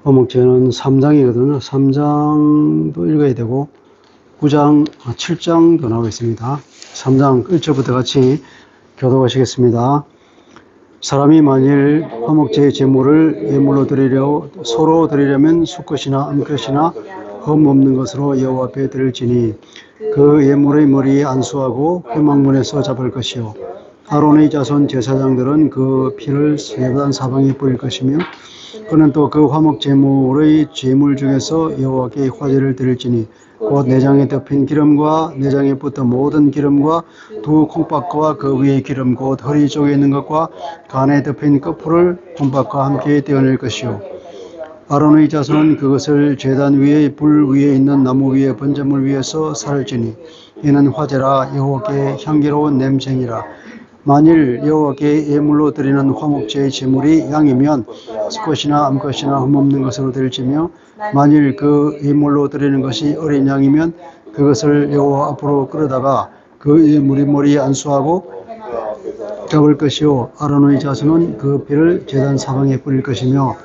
화목제는 3장이거든요. 3장도 읽어야 되고 9장, 7장도 나오고 있습니다. 3장 1절부터 같이 교독하시겠습니다. 사람이 만일 화목제의 제물을 예물로 드리려 소로 드리려면 수컷이나 암컷이나 흠 없는 것으로 여호와 앞에 드릴지니 그 예물의 머리에 안수하고 회막문에서 잡을 것이요 아론의 자손 제사장들은 그 피를 예단 사방에 뿌릴 것이며 그는 또 그 화목 제물의 제물 중에서 여호와께 화제를 드릴지니 곧 내장에 덮인 기름과 내장에 붙은 모든 기름과 두 콩밥과 그 위의 기름 곧 허리 쪽에 있는 것과 간에 덮인 끝풀을 콩밥과 함께 떼어낼 것이요 아론의 자손은 그것을 제단 위에 불 위에 있는 나무 위에 번제물 위에서 살을지니 이는 화제라 여호와께 향기로운 냄새니라. 만일 여호와께 예물로 드리는 화목제의 제물이 양이면 수컷이나 암컷이나 흠없는 것으로 드릴지며 만일 그 예물로 드리는 것이 어린 양이면 그것을 여호와 앞으로 끌어다가 그 예물의 머리에 안수하고 잡을 것이요 아론의 자손은 그 피를 제단 사방에 뿌릴 것이며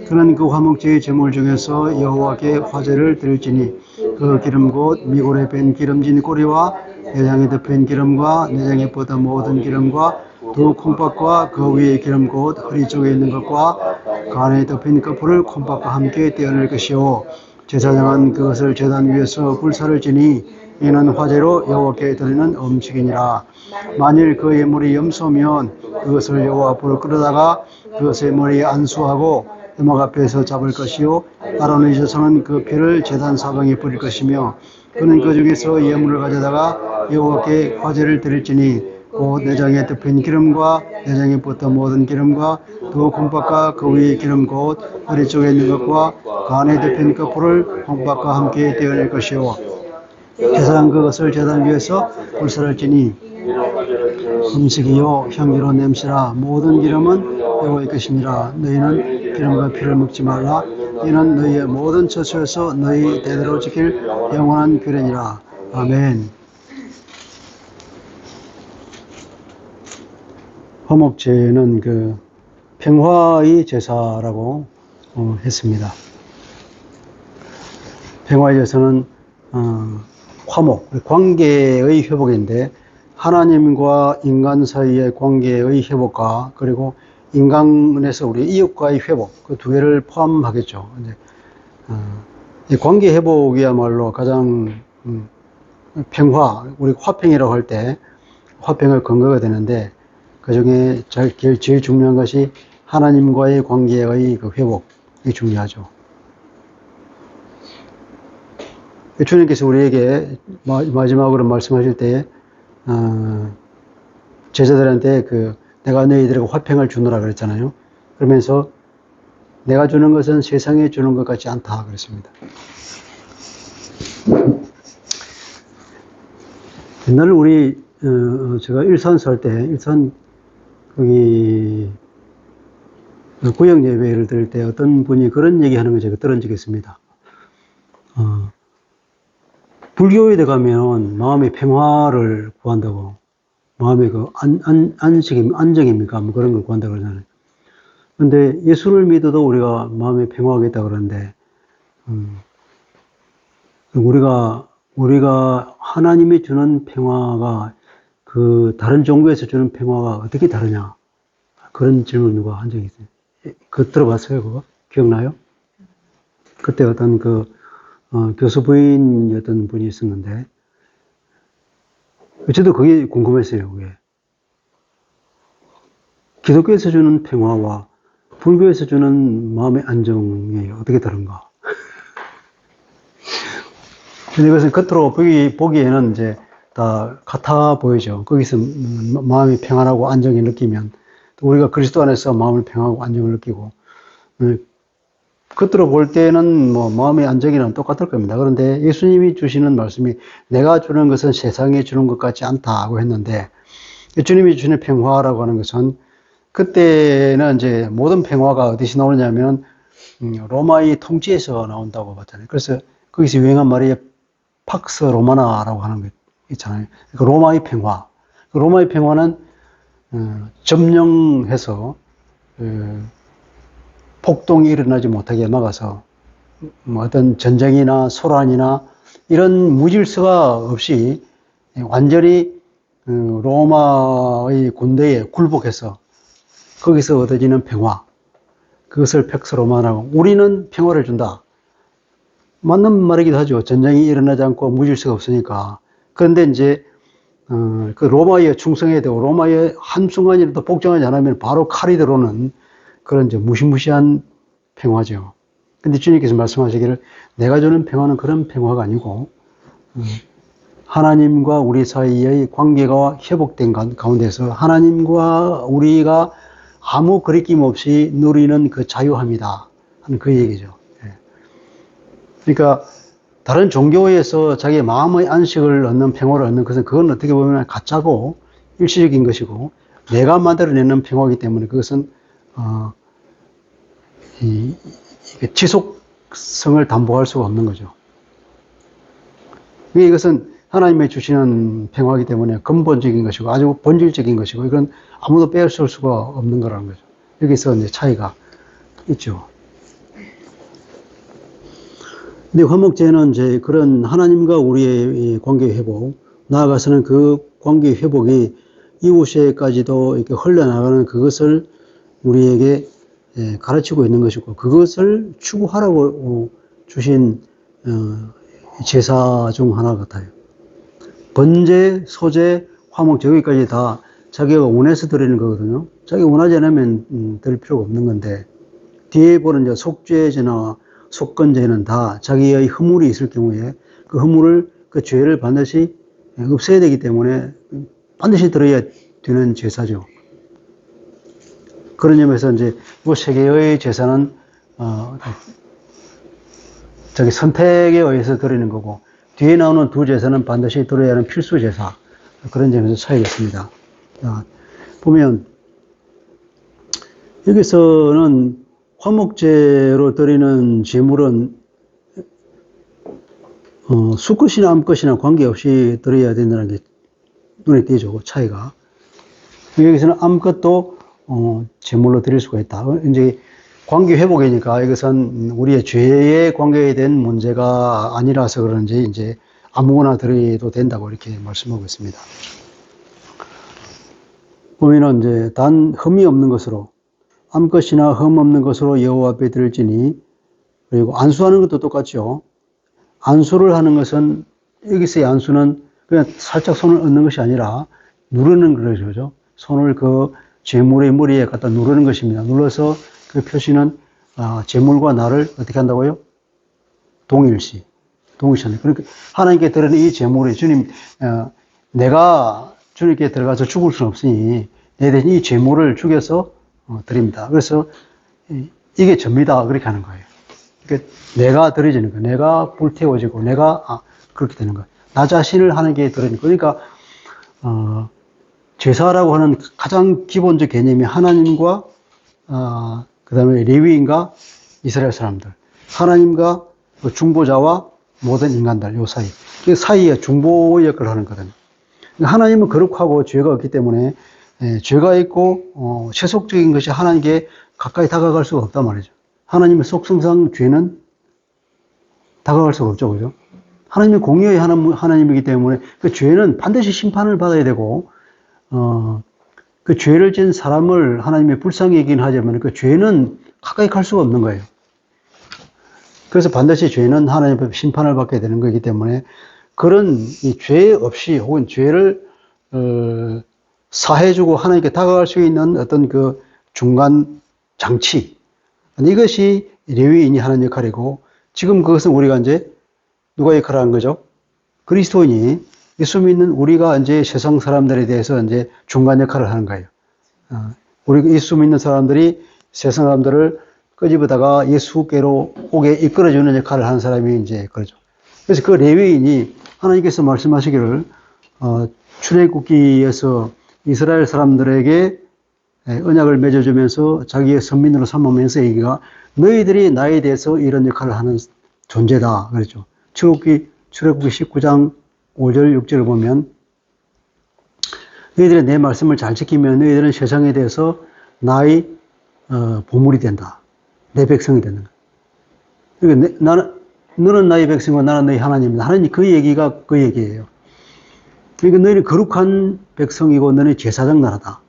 그는 그 화목제의 제물 중에서 여호와께 화제를 드릴지니 그 기름 곧 미골에 뺀 기름진 꼬리와 내장에 덮인 기름과 내장에 뻗은 모든 기름과 두 콩밥과 그 위의 기름 곧 허리 쪽에 있는 것과 간에 덮인 끝풀을 콩밥과 함께 떼어낼 것이요 제사장은 그것을 제단 위에서 불사를 지니 이는 화제로 여호와께 드리는 음식이니라. 만일 그 예물이 염소면 그것을 여호와 앞으로 끌어다가 그것의 머리에 안수하고 회막 앞에서 잡을 것이요 아론의 자손은 그 피를 제단 사방에 뿌릴 것이며 그는 그 중에서 예물을 가져다가 여호와께 화제를 드릴지니 곧 내장에 덮인 기름과 내장에 붙은 모든 기름과 두 콩밥과 그 위의 기름 곧 허리 쪽에 있는 것과 간에 덮인 끝풀을 콩밥과 함께 떼어낼 것이요 제사장 그것을 제단 위에서 불살을지니 음식이요 향기로운 냄새라. 모든 기름은 여호와의 것임이라. 너희는 기름과 피를 먹지 말라. 이는 너희의 모든 처소에서 너희 대대로 지킬 영원한 규례니라. 아멘. 화목제는 그 평화의 제사라고 했습니다. 평화의 제사는 화목, 관계의 회복인데 하나님과 인간 사이의 관계의 회복과 그리고 인간에서 우리 이웃과의 회복, 그 두 개를 포함하겠죠. 이 관계 회복이야말로 가장 평화, 우리 화평이라고 할 때 화평을 근거가 되는데 그 중에 제일 중요한 것이 하나님과의 관계의 그 회복이 중요하죠. 주님께서 우리에게 마지막으로 말씀하실 때 제자들한테 내가 너희들에게 화평을 주노라 그랬잖아요. 그러면서 내가 주는 것은 세상에 주는 것 같지 않다 그랬습니다. 옛날에 제가 일산 살 때 일산 거기 구역 예배를 드릴 때 어떤 분이 그런 얘기하는 걸 제가 들은 적이 있습니다. 불교에 들어가면 마음의 평화를 구한다고, 마음의 안정입니까? 뭐 그런 걸 구한다고 그러잖아요. 근데 예수를 믿어도 우리가 마음의 평화가 있다고 그러는데, 우리가 하나님이 주는 평화가 그 다른 종교에서 주는 평화가 어떻게 다르냐? 그런 질문 누가 한 적이 있어요. 들어봤어요, 그거? 기억나요? 그때 어떤 교수 부인이었던 분이 있었는데, 저도 그게 궁금했어요, 그게. 기독교에서 주는 평화와 불교에서 주는 마음의 안정이 어떻게 다른가? 근데 이것은 겉으로 보기에는 이제 다 같아 보이죠. 거기서 마음이 평안하고 안정을 느끼면, 또 우리가 그리스도 안에서 마음을 평안하고 안정을 느끼고, 겉으로 볼 때는 마음의 안정이랑 똑같을 겁니다. 그런데 예수님이 주시는 말씀이 내가 주는 것은 세상에 주는 것 같지 않다고 했는데, 주님이 주시는 평화라고 하는 것은 그때는 이제 모든 평화가 어디서 나오느냐면 로마의 통치에서 나온다고 봤잖아요. 그래서 거기서 유행한 말이 팍스 로마나라고 하는 거 있잖아요. 그 로마의 평화. 그 로마의 평화는 점령해서 폭동이 일어나지 못하게 막아서 뭐 어떤 전쟁이나 소란이나 이런 무질서가 없이 완전히 로마의 군대에 굴복해서 거기서 얻어지는 평화, 그것을 팩스 로마나고 우리는 평화를 준다. 맞는 말이기도 하죠. 전쟁이 일어나지 않고 무질서가 없으니까. 그런데 이제 그 로마에 충성해야 되고 로마에 한순간이라도 복종하지 않으면 바로 칼이 들어오는 그런 이제 무시무시한 평화죠. 근데 주님께서 말씀하시기를 내가 주는 평화는 그런 평화가 아니고 하나님과 우리 사이의 관계가 회복된 가운데서 하나님과 우리가 아무 거리낌 없이 누리는 그 자유함이다 하는 그 얘기죠. 그러니까 다른 종교에서 자기의 마음의 안식을 얻는 평화를 얻는 것은 그건 어떻게 보면 가짜고 일시적인 것이고 내가 만들어내는 평화이기 때문에 그것은 지속성을 담보할 수가 없는 거죠. 이것은 하나님이 주시는 평화이기 때문에 근본적인 것이고 아주 본질적인 것이고 이건 아무도 빼앗을 수가 없는 거라는 거죠. 여기서 이제 차이가 있죠. 근데 화목제는 이제 그런 하나님과 우리의 관계 회복, 나아가서는 그 관계 회복이 이웃에까지도 이렇게 흘러나가는 그것을 우리에게 가르치고 있는 것이고, 그것을 추구하라고 주신 제사 중 하나 같아요. 번제, 소제, 화목제 여기까지 다 자기가 원해서 드리는 거거든요. 자기가 원하지 않으면 드릴 필요가 없는 건데, 뒤에 보는 이제 속죄제나 속건제는 다 자기의 허물이 있을 경우에 그 허물을, 그 죄를 반드시 없애야 되기 때문에 반드시 들어야 되는 제사죠. 그런 점에서 이제 이 세 개의 제사는 자기 선택에 의해서 드리는 거고, 뒤에 나오는 두 제사는 반드시 드려야 하는 필수 제사. 그런 점에서 차이가 있습니다. 보면 여기서는 화목제로 드리는 제물은 수컷이나 암컷이나 관계없이 드려야 된다는 게 눈에 띄죠. 차이가. 여기서는 암컷도 제물로 드릴 수가 있다. 이제 관계 회복이니까 이것은 우리의 죄에 관계된 문제가 아니라서 그런지 이제 아무거나 드려도 된다고 이렇게 말씀하고 있습니다. 보면은 이제 단 흠이 없는 것으로, 암것이나 흠 없는 것으로 여호와 앞에 드릴지니, 그리고 안수하는 것도 똑같죠. 안수를 하는 것은, 여기서의 안수는 그냥 살짝 손을 얹는 것이 아니라 누르는 거죠. 손을 그 제물의 머리에 갖다 누르는 것입니다. 눌러서 그 표시는 제물과 나를 어떻게 한다고요? 동일시. 그러니까 하나님께 드리는 이 제물이 주님, 내가 주님께 들어가서 죽을 수는 없으니 내 대신 이 제물을 죽여서 드립니다. 그래서 이게 접니다. 그렇게 하는 거예요. 그러니까 내가 드려지는 거예요. 내가 불태워지고 내가 그렇게 되는 거예요. 나 자신을 하나님께 드리는 거예요. 그러니까 제사라고 하는 가장 기본적 개념이 하나님과 그 다음에 레위인과 이스라엘 사람들, 하나님과 그 중보자와 모든 인간들, 요 사이. 그 사이에 중보 역할을 하는 거거든요. 하나님은 거룩하고 죄가 없기 때문에 죄가 있고 세속적인 것이 하나님께 가까이 다가갈 수가 없단 말이죠. 하나님의 속성상 죄는 다가갈 수가 없죠. 그죠? 하나님이 공의의 하나님이기 때문에 그 죄는 반드시 심판을 받아야 되고, 그 죄를 지은 사람을 하나님의 불쌍히 여기긴 하지만 그 죄는 가까이 갈 수가 없는 거예요. 그래서 반드시 죄는 하나님의 심판을 받게 되는 거기 때문에 그런 이 죄 없이 혹은 죄를 사해주고 하나님께 다가갈 수 있는 어떤 그 중간 장치, 이것이 레위인이 하는 역할이고, 지금 그것은 우리가 이제 누가 역할을 하는 거죠? 그리스도인이, 예수 믿는 우리가 이제 세상 사람들에 대해서 이제 중간 역할을 하는 거예요. 우리 예수 믿는 사람들이 세상 사람들을 끄집어다가 예수께로 오게 이끌어주는 역할을 하는 사람이 이제 그러죠. 그래서 그 레위인이 하나님께서 말씀하시기를 출애굽기에서 이스라엘 사람들에게 언약을 맺어주면서 자기의 선민으로 삼으면서 얘기가 너희들이 나에 대해서 이런 역할을 하는 존재다 그랬죠. 출애굽기 19장 5절 6절을 보면 너희들이 내 말씀을 잘 지키면 너희들은 세상에 대해서 나의 보물이 된다. 내 백성이 되는 거예요. 그러니까 너는 나의 백성이고 나는 너희 하나님이다. 하나님 그 얘기가 그 얘기예요. 그러니까 너희는 거룩한 백성이고 너는 제사장 나라다.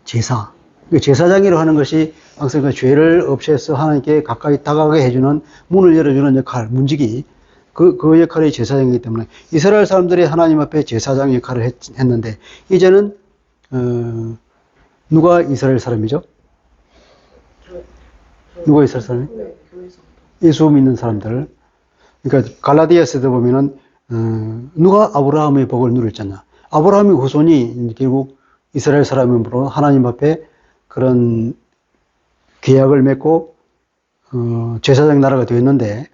제사. 그러니까 제사장이라고 하는 것이 항상 그 죄를 없애서 하나님께 가까이 다가가게 해주는 문을 열어주는 역할, 문지기. 그 역할이 제사장이기 때문에 이스라엘 사람들이 하나님 앞에 제사장 역할을 했는데 이제는 누가 이스라엘 사람이죠? 누가 이스라엘 사람이? 예수 믿는 사람들. 그러니까 갈라디아서도 보면은 누가 아브라함의 복을 누렸잖아. 아브라함의 후손이 결국 이스라엘 사람으로 하나님 앞에 그런 계약을 맺고 제사장 나라가 되었는데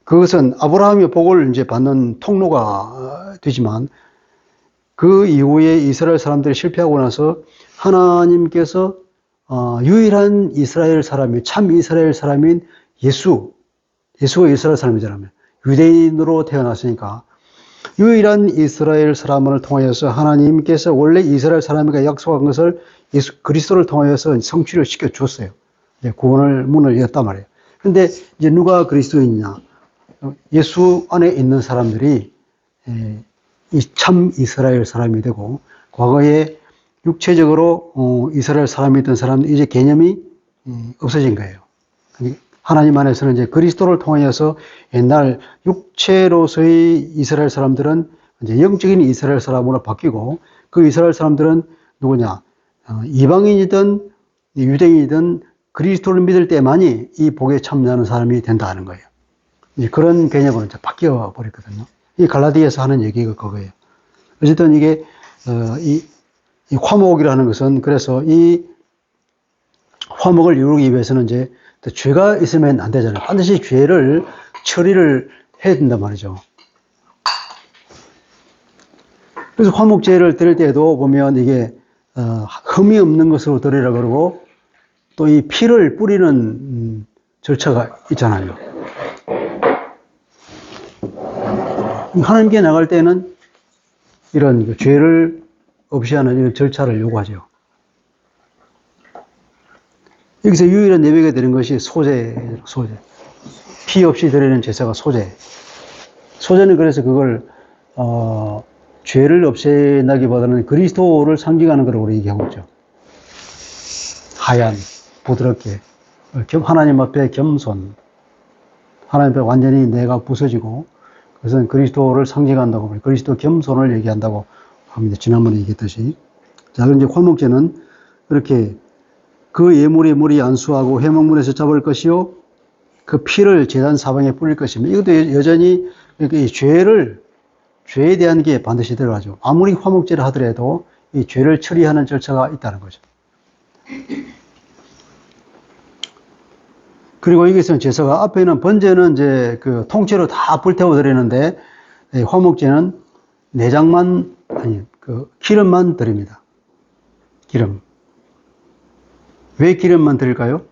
그것은 아브라함의 복을 이제 받는 통로가 되지만 그 이후에 이스라엘 사람들이 실패하고 나서 하나님께서 유일한 이스라엘 사람이 참 이스라엘 사람인 예수가 이스라엘 사람이잖아요. 유대인으로 태어났으니까 유일한 이스라엘 사람을 통하여서 하나님께서 원래 이스라엘 사람에게 약속한 것을 예수 그리스도를 통하여서 성취를 시켜 줬어요. 구원을 문을 열었단 말이에요. 그런데 이제 누가 그리스도이냐? 예수 안에 있는 사람들이 참 이스라엘 사람이 되고 과거에 육체적으로 이스라엘 사람이었던 사람은 이제 개념이 없어진 거예요. 하나님 안에서는 이제 그리스도를 통하여서 옛날 육체로서의 이스라엘 사람들은 이제 영적인 이스라엘 사람으로 바뀌고 그 이스라엘 사람들은 누구냐? 이방인이든 유대인이든 그리스도를 믿을 때만이 이 복에 참여하는 사람이 된다 하는 거예요. 이제 그런 개념으로 이제 바뀌어 버렸거든요. 이 갈라디아에서 하는 얘기가 그거예요. 어쨌든 이게 이 화목이라는 것은 그래서 이 화목을 이루기 위해서는 이제 죄가 있으면 안 되잖아요. 반드시 죄를 처리를 해야 된단 말이죠. 그래서 화목제를 드릴 때에도 보면 이게 흠이 없는 것으로 드리라 그러고 또 이 피를 뿌리는 절차가 있잖아요. 하나님께 나갈 때는 이런 죄를 없이 하는 이런 절차를 요구하죠. 여기서 유일한 예배가 되는 것이 소제. 피 없이 드리는 제사가 소제. 소제는 그래서 그걸, 죄를 없앤다기보다는 그리스도를 상징하는 거라고 우리 얘기하고 있죠. 하얀, 부드럽게. 하나님 앞에 겸손. 하나님 앞에 완전히 내가 부서지고, 그것은 그리스도를 상징한다고, 그리스도 겸손을 얘기한다고 합니다. 지난번에 얘기했듯이. 자, 그럼 이제 화목제는 그렇게 그 예물의 물이 안수하고 회막문에서 잡을 것이요 그 피를 제단 사방에 뿌릴 것입니다. 이것도 여전히 이 죄에 대한 게 반드시 들어가죠. 아무리 화목제를 하더라도 이 죄를 처리하는 절차가 있다는 거죠. 그리고 여기서는 제사가 앞에는 번제는 이제 그 통째로 다 불태워 드리는데 화목제는 내장만 아니 그 기름만 드립니다. 기름. 왜 기름만 드릴까요?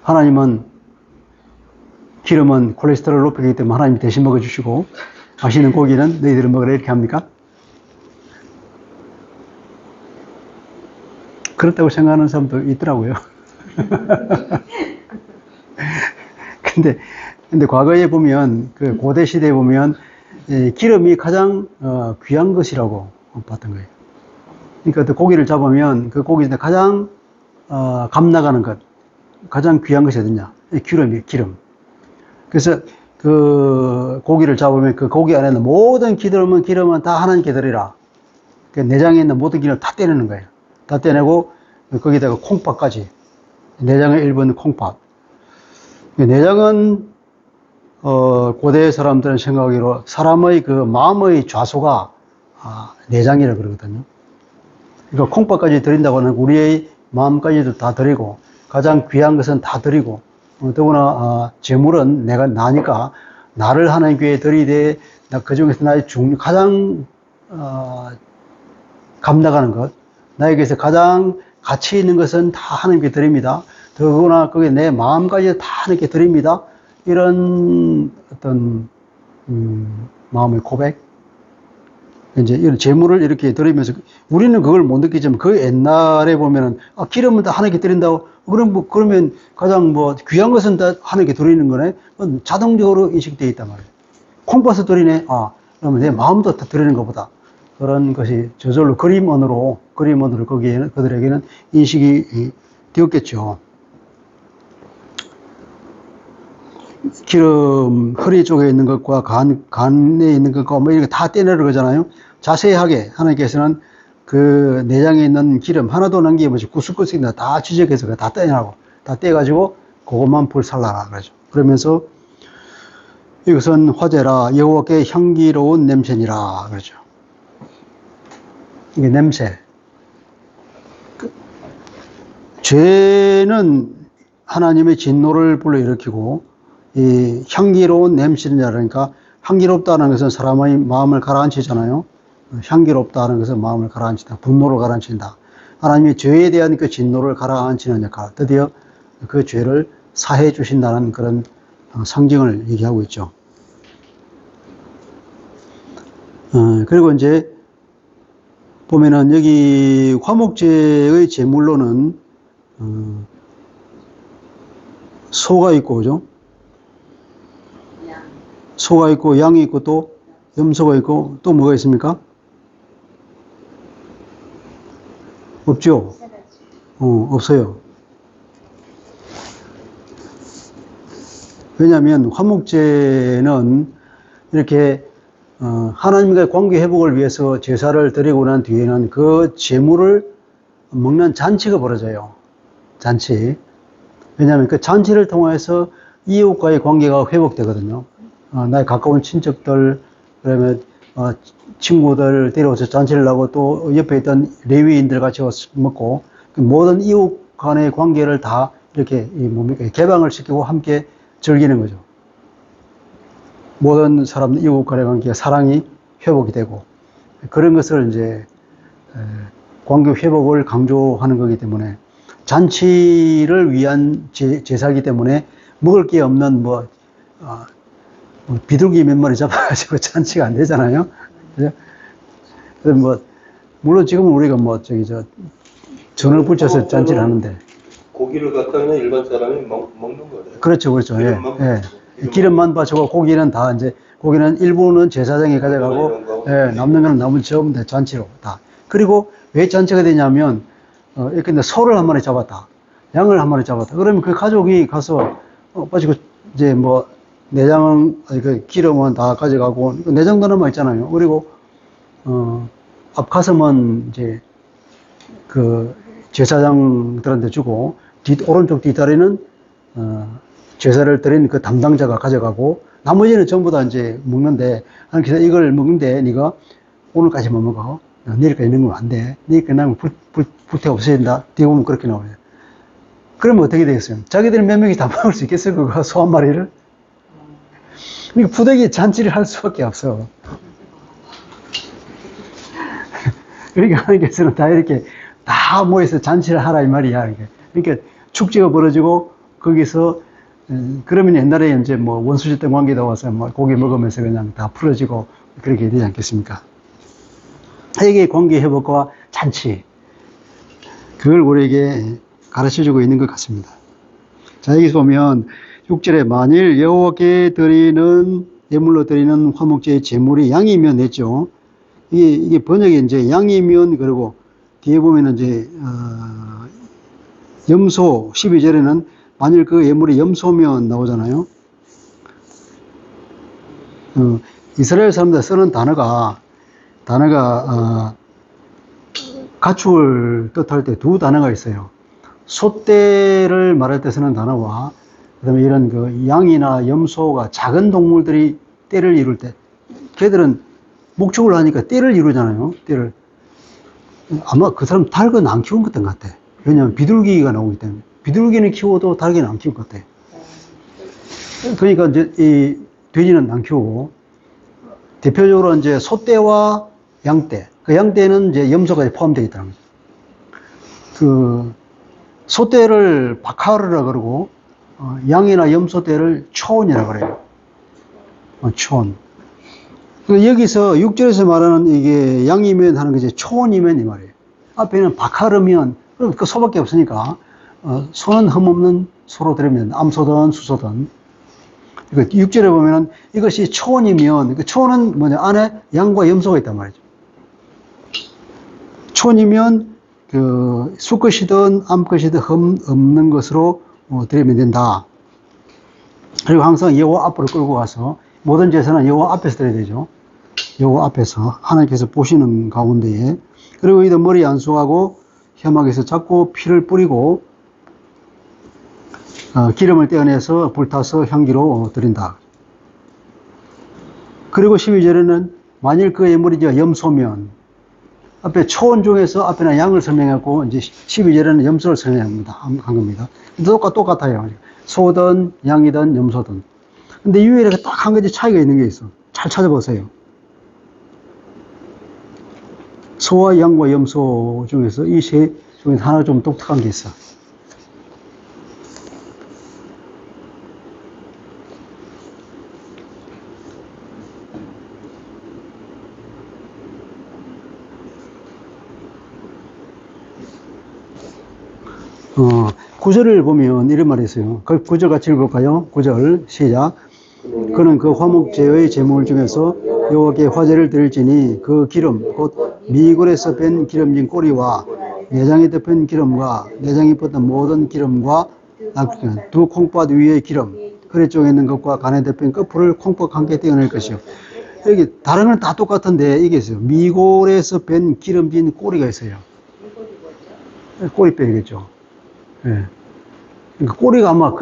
하나님은 기름은 콜레스테롤을 높이기 때문에 하나님이 대신 먹어주시고 맛있는 고기는 너희들은 먹으라 이렇게 합니까? 그렇다고 생각하는 사람도 있더라고요. 근데 과거에 보면 그 고대 시대에 보면 기름이 가장 귀한 것이라고 봤던 거예요. 그러니까 고기를 잡으면 그 고기 중에 가장 감 나가는 것, 가장 귀한 것이 어디냐? 기름. 그래서 그 고기를 잡으면 그 고기 안에 있는 모든 기름은 다 하나님께 드리라. 그 내장에 있는 모든 기름을 다 떼내는 거예요. 다 떼내고 거기다가 콩팥까지. 내장의 일부는 콩팥. 내장은 고대 사람들은 생각하기로 사람의 그 마음의 좌소가 내장이라고 그러거든요. 그러니까 콩팥까지 드린다고 하는 우리의 마음까지도 다 드리고 가장 귀한 것은 다 드리고 더구나 재물은 내가 나니까 나를 하나님께 드리되 그 중에서 나의 가장 감나가는 것 나에게서 가장 가치 있는 것은 다 하나님께 드립니다. 더구나 그게 내 마음까지 다 하나님께 드립니다. 이런 어떤 마음의 고백 이제 이런 재물을 이렇게 드리면서 우리는 그걸 못 느끼지만 그 옛날에 보면은 기름은 다 하나님께 드린다고 그러면 가장 뭐 귀한 것은 다 하나님께 드리는 거네. 자동적으로 인식되어 있단 말이에요. 콩팥을 드리네. 그러면 내 마음도 다 드리는 것보다 그런 것이 저절로 그림언으로 그들에게는 인식이 되었겠죠. 기름 허리 쪽에 있는 것과 간에 있는 것과 뭐 이렇게 다 떼내려 그러잖아요. 자세하게 하나님께서는 그 내장에 있는 기름 하나도 남김없이 구석구석 다 지적해서 다 떼내라고 다 떼가지고 그것만 불살라라 그러죠. 그러면서 이것은 화제라 여호와께 향기로운 냄새니라 그러죠. 이게 냄새. 죄는 하나님의 진노를 불러일으키고 이 향기로운 냄새냐 그러니까 향기롭다는 것은 사람의 마음을 가라앉히잖아요. 향기롭다는 것은 마음을 가라앉힌다. 분노를 가라앉힌다. 하나님이 죄에 대한 그 진노를 가라앉히는 역할, 드디어 그 죄를 사해 주신다는 그런 상징을 얘기하고 있죠. 그리고 이제 보면은 여기 화목제의 제물로는 소가 있고, 그죠? 소가 있고, 양이 있고, 또 염소가 있고, 또 뭐가 있습니까? 없죠? 없어요. 왜냐하면 화목제는 이렇게 하나님과의 관계 회복을 위해서 제사를 드리고 난 뒤에는 그 제물을 먹는 잔치가 벌어져요. 잔치. 왜냐하면 그 잔치를 통해서 이웃과의 관계가 회복되거든요. 나의 가까운 친척들, 그러면 친구들 데려와서 잔치를 하고 또 옆에 있던 레위인들 같이 와서 먹고 모든 이웃 간의 관계를 다 이렇게 개방을 시키고 함께 즐기는 거죠. 모든 사람 이웃 간의 관계가 사랑이 회복이 되고 그런 것을 이제 관계 회복을 강조하는 거기 때문에 잔치를 위한 제사이기 때문에 먹을 게 없는 비둘기 몇 마리 잡아가지고 잔치가 안 되잖아요. 그죠? 그래서 물론 지금은 우리가 전을 붙여서 잔치를 하는데. 고기를 갖다는 일반 사람이 먹는 거예요. 그렇죠, 그렇죠. 예, 예. 기름만 바치고 고기는 다 고기는 일부는 제사장에 가져가고, 예, 남는 거는 나머지 전부 다 잔치로 다. 그리고 왜 잔치가 되냐면, 이렇게 소를 한 마리 잡았다. 양을 한 마리 잡았다. 그러면 그 가족이 가서, 빠지고, 이제 내장은, 그 기름은 다 가져가고, 내장도 남아있잖아요. 그리고, 앞가슴은 이제, 제사장들한테 주고, 오른쪽 뒷다리는, 제사를 드린 그 담당자가 가져가고, 나머지는 전부 다 이제 먹는데, 그래서 이걸 먹는데, 네가 오늘까지만 먹어. 내일까지 먹으면 안 돼. 내일까지 나면 불태 없어야 된다. 뒤에 보면 그렇게 나와요. 그러면 어떻게 되겠어요? 자기들 몇 명이 다 먹을 수 있겠어요? 그거 소 한 마리를? 그러니까 부득이 잔치를 할 수밖에 없어. 그러니까 하나님께서는 다 이렇게 다 모여서 잔치를 하라 이 말이야. 그러니까 축제가 벌어지고 거기서 그러면 옛날에 이제 원수질병 관계도 와서 고기 먹으면서 그냥 다 풀어지고 그렇게 되지 않겠습니까? 이게 관계 회복과 잔치, 그걸 우리에게 가르쳐주고 있는 것 같습니다. 자, 여기서 보면 6절에 만일 여호와께 드리는 예물로 드리는 화목제의 제물이 양이면 냈죠. 이게 번역이 이제 양이면, 그리고 뒤에 보면은 이제 염소 12절에는 만일 그 예물이 염소면 나오잖아요. 이스라엘 사람들 쓰는 단어가 가축을 뜻할 때 두 단어가 있어요. 소떼를 말할 때 쓰는 단어와 그다음에 이런 그 양이나 염소가 작은 동물들이 떼를 이룰 때, 걔들은 목축을 하니까 떼를 이루잖아요. 떼를. 아마 그 사람 닭은 안 키운 것 같아. 왜냐하면 비둘기가 나오기 때문에. 비둘기는 키워도 닭은 안 키울 것 같아. 그러니까 이제 이 돼지는 안 키우고, 대표적으로 이제 소떼와 양떼. 그 양떼는 이제 염소까지 포함되어 있다는 거죠. 그 소떼를 바카르라 그러고, 양이나 염소떼를 초온이라 그래요. 초온. 여기서 6절에서 말하는 이게 양이면 하는 것이 초원이면 이 말이에요. 앞에는 박하르면, 그럼 그 소밖에 없으니까, 소는 흠없는 소로 들으면 암소든 수소든. 6절에 보면은 이것이 초원이면, 그 초원은 뭐냐, 안에 양과 염소가 있단 말이죠. 초원이면, 수것이든 암것이든 흠 없는 것으로 드리면 된다. 그리고 항상 여호와 앞으로 끌고 가서 모든 제사는 여호와 앞에서 드려야 되죠. 여호와 앞에서 하나님께서 보시는 가운데에. 그리고 이들 머리 안수하고 현막에서 잡고 피를 뿌리고 기름을 떼어내서 불타서 향기로 드린다. 그리고 12절에는 만일 그의 머리가 염소면, 앞에 초원 중에서 앞에는 양을 설명했고 이제 12절에는 염소를 설명합니다. 한 겁니다. 똑같아요. 소든 양이든 염소든. 근데 유일하게 딱 한 가지 차이가 있는 게 있어. 잘 찾아보세요. 소와 양과 염소 중에서 이 세 중에서 하나 좀 독특한 게 있어. 구절을 보면 이런 말이 있어요. 그 구절 같이 읽어볼까요? 구절 시작. 그는 그 화목제의 제물 중에서 여호와께 화제를 드릴지니 그 기름 곧 미골에서 뺀 기름진 꼬리와 내장에 덮인 기름과 내장에 뻗은 모든 기름과 두 콩팥 위의 기름 허리 쪽에 있는 것과 간에 덮인 끝풀을 콩팥과 함께 떼어낼 것이요. 여기 다른 건 다 똑같은데 이게 있어요. 미골에서 뺀 기름진 꼬리가 있어요. 꼬리뼈이겠죠. 예. 그러니까 꼬리가 아마